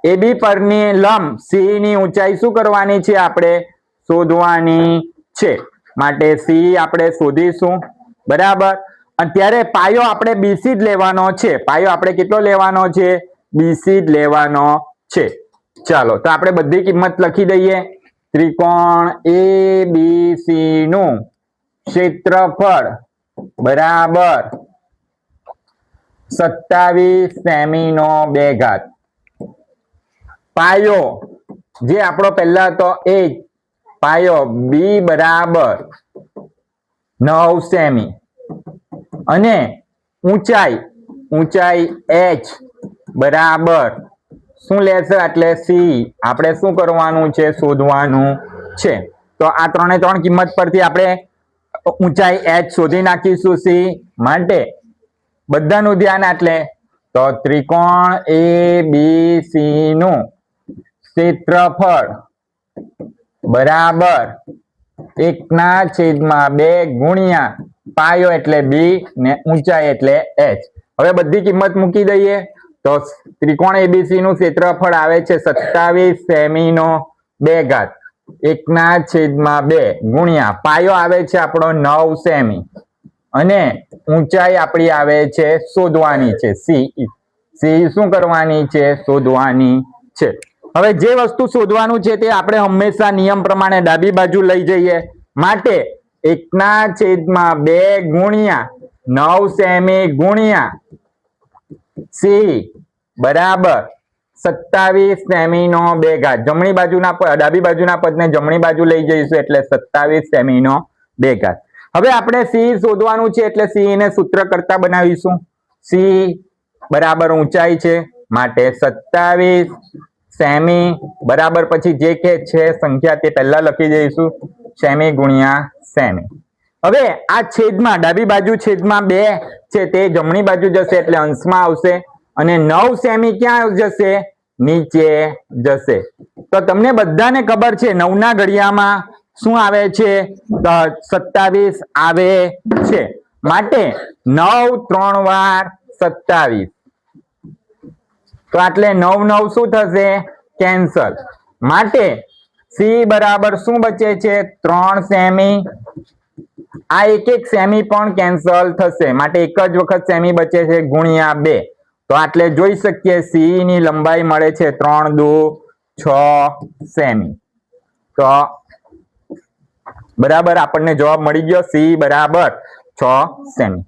એબી પરની લંબ સી ની ઊંચાઈ શું કરવાની છે? આપણે શોધવાની છે. માટે સી આપણે શોધીશું. બરાબર. અત્યારે પાયો આપણે બીસી જ લેવાનો છે. પાયો આપણે કેટલો લેવાનો છે? બીસી જ લેવાનો છે. ચાલો તો આપણે બધી કિંમત લખી દઈએ. ત્રિકોણ એબીસી નું ક્ષેત્રફળ બરાબર 27 સેમી નો 2 ઘાત. પાયો જે આપણો પહેલા તો પાયો બી બરાબર 9 સેમી અને ઊંચાઈ એચ બરાબર શું લેશે? એટલે સી આપણે શું કરવાનું છે? શોધવાનું છે. તો આ 3 કિંમત પરથી આપણે ઊંચાઈ એચ શોધી નાખીશું સી માટે. બધાનું ધ્યાન. એટલે તો ત્રિકોણ એબીસી નું ક્ષેત્રફળ બરાબર 1/2 ગુણ્યા પાયો એટલે બી ને ઊંચાઈ એટલે એચ. હવે બધી કિંમત મૂકી દઈએ. તો ત્રિકોણ એબીસી નું ક્ષેત્રફળ આવે છે 27 સેમી નો 2 ઘાત 1/2 ગુણ્યા પાયો આવે છે આપણો 9 સેમી અને ઊંચાઈ આપણી આવે છે શોધવાની છે સી શું કરવાની છે? શોધવાની છે. હવે જે વસ્તુ શોધવાનું છે તે આપણે હંમેશા નિયમ પ્રમાણે ડાબી બાજુ લઈ જઈએ. માટે 1/2 ગુણ્યા 9 સેમી ગુણ્યા સી બરાબર 27 સેમી નો 2 ઘાત. ડાબી બાજુના પદને જમણી બાજુ લઈ જઈશું એટલે 27 સેમી નો 2 ઘાત. હવે આપણે સી શોધવાનું છે એટલે સી ને સૂત્ર કરતા બનાવીશું. સી બરાબર ઊંચાઈ છે માટે 27 સેમી બરાબર પછી જે કે છે સંખ્યા તે પહેલા લખી દઈશું સેમી ગુણ્યા સેમી. હવે આ છેદમાં ડાબી બાજુ છેદમાં 2 છે તે જમણી બાજુ જશે એટલે અંશમાં આવશે અને 9 સેમી ક્યાં જશે? નીચે જશે. તો તમને બધાને ખબર છે 9 ના ઘડિયામાં શું આવે છે? 27 આવે છે. માટે 9 3 વાર 27. તો એટલે 9 9 શું થશે? કેન્સલ. માટે સી બરાબર શું બચે છે? 3 સેમી આ એક એક સેમી પણ કેન્સલ થશે, માટે એક જ વખત સેમી બચે છે ગુણ્યા 2. તો આટલે જોઈ શકીએ સીઈ ની લંબાઈ મળે છે 3 દુ 6 સેમી. તો બરાબર આપણને જવાબ મળી ગયો, સી બરાબર 6 સેમી.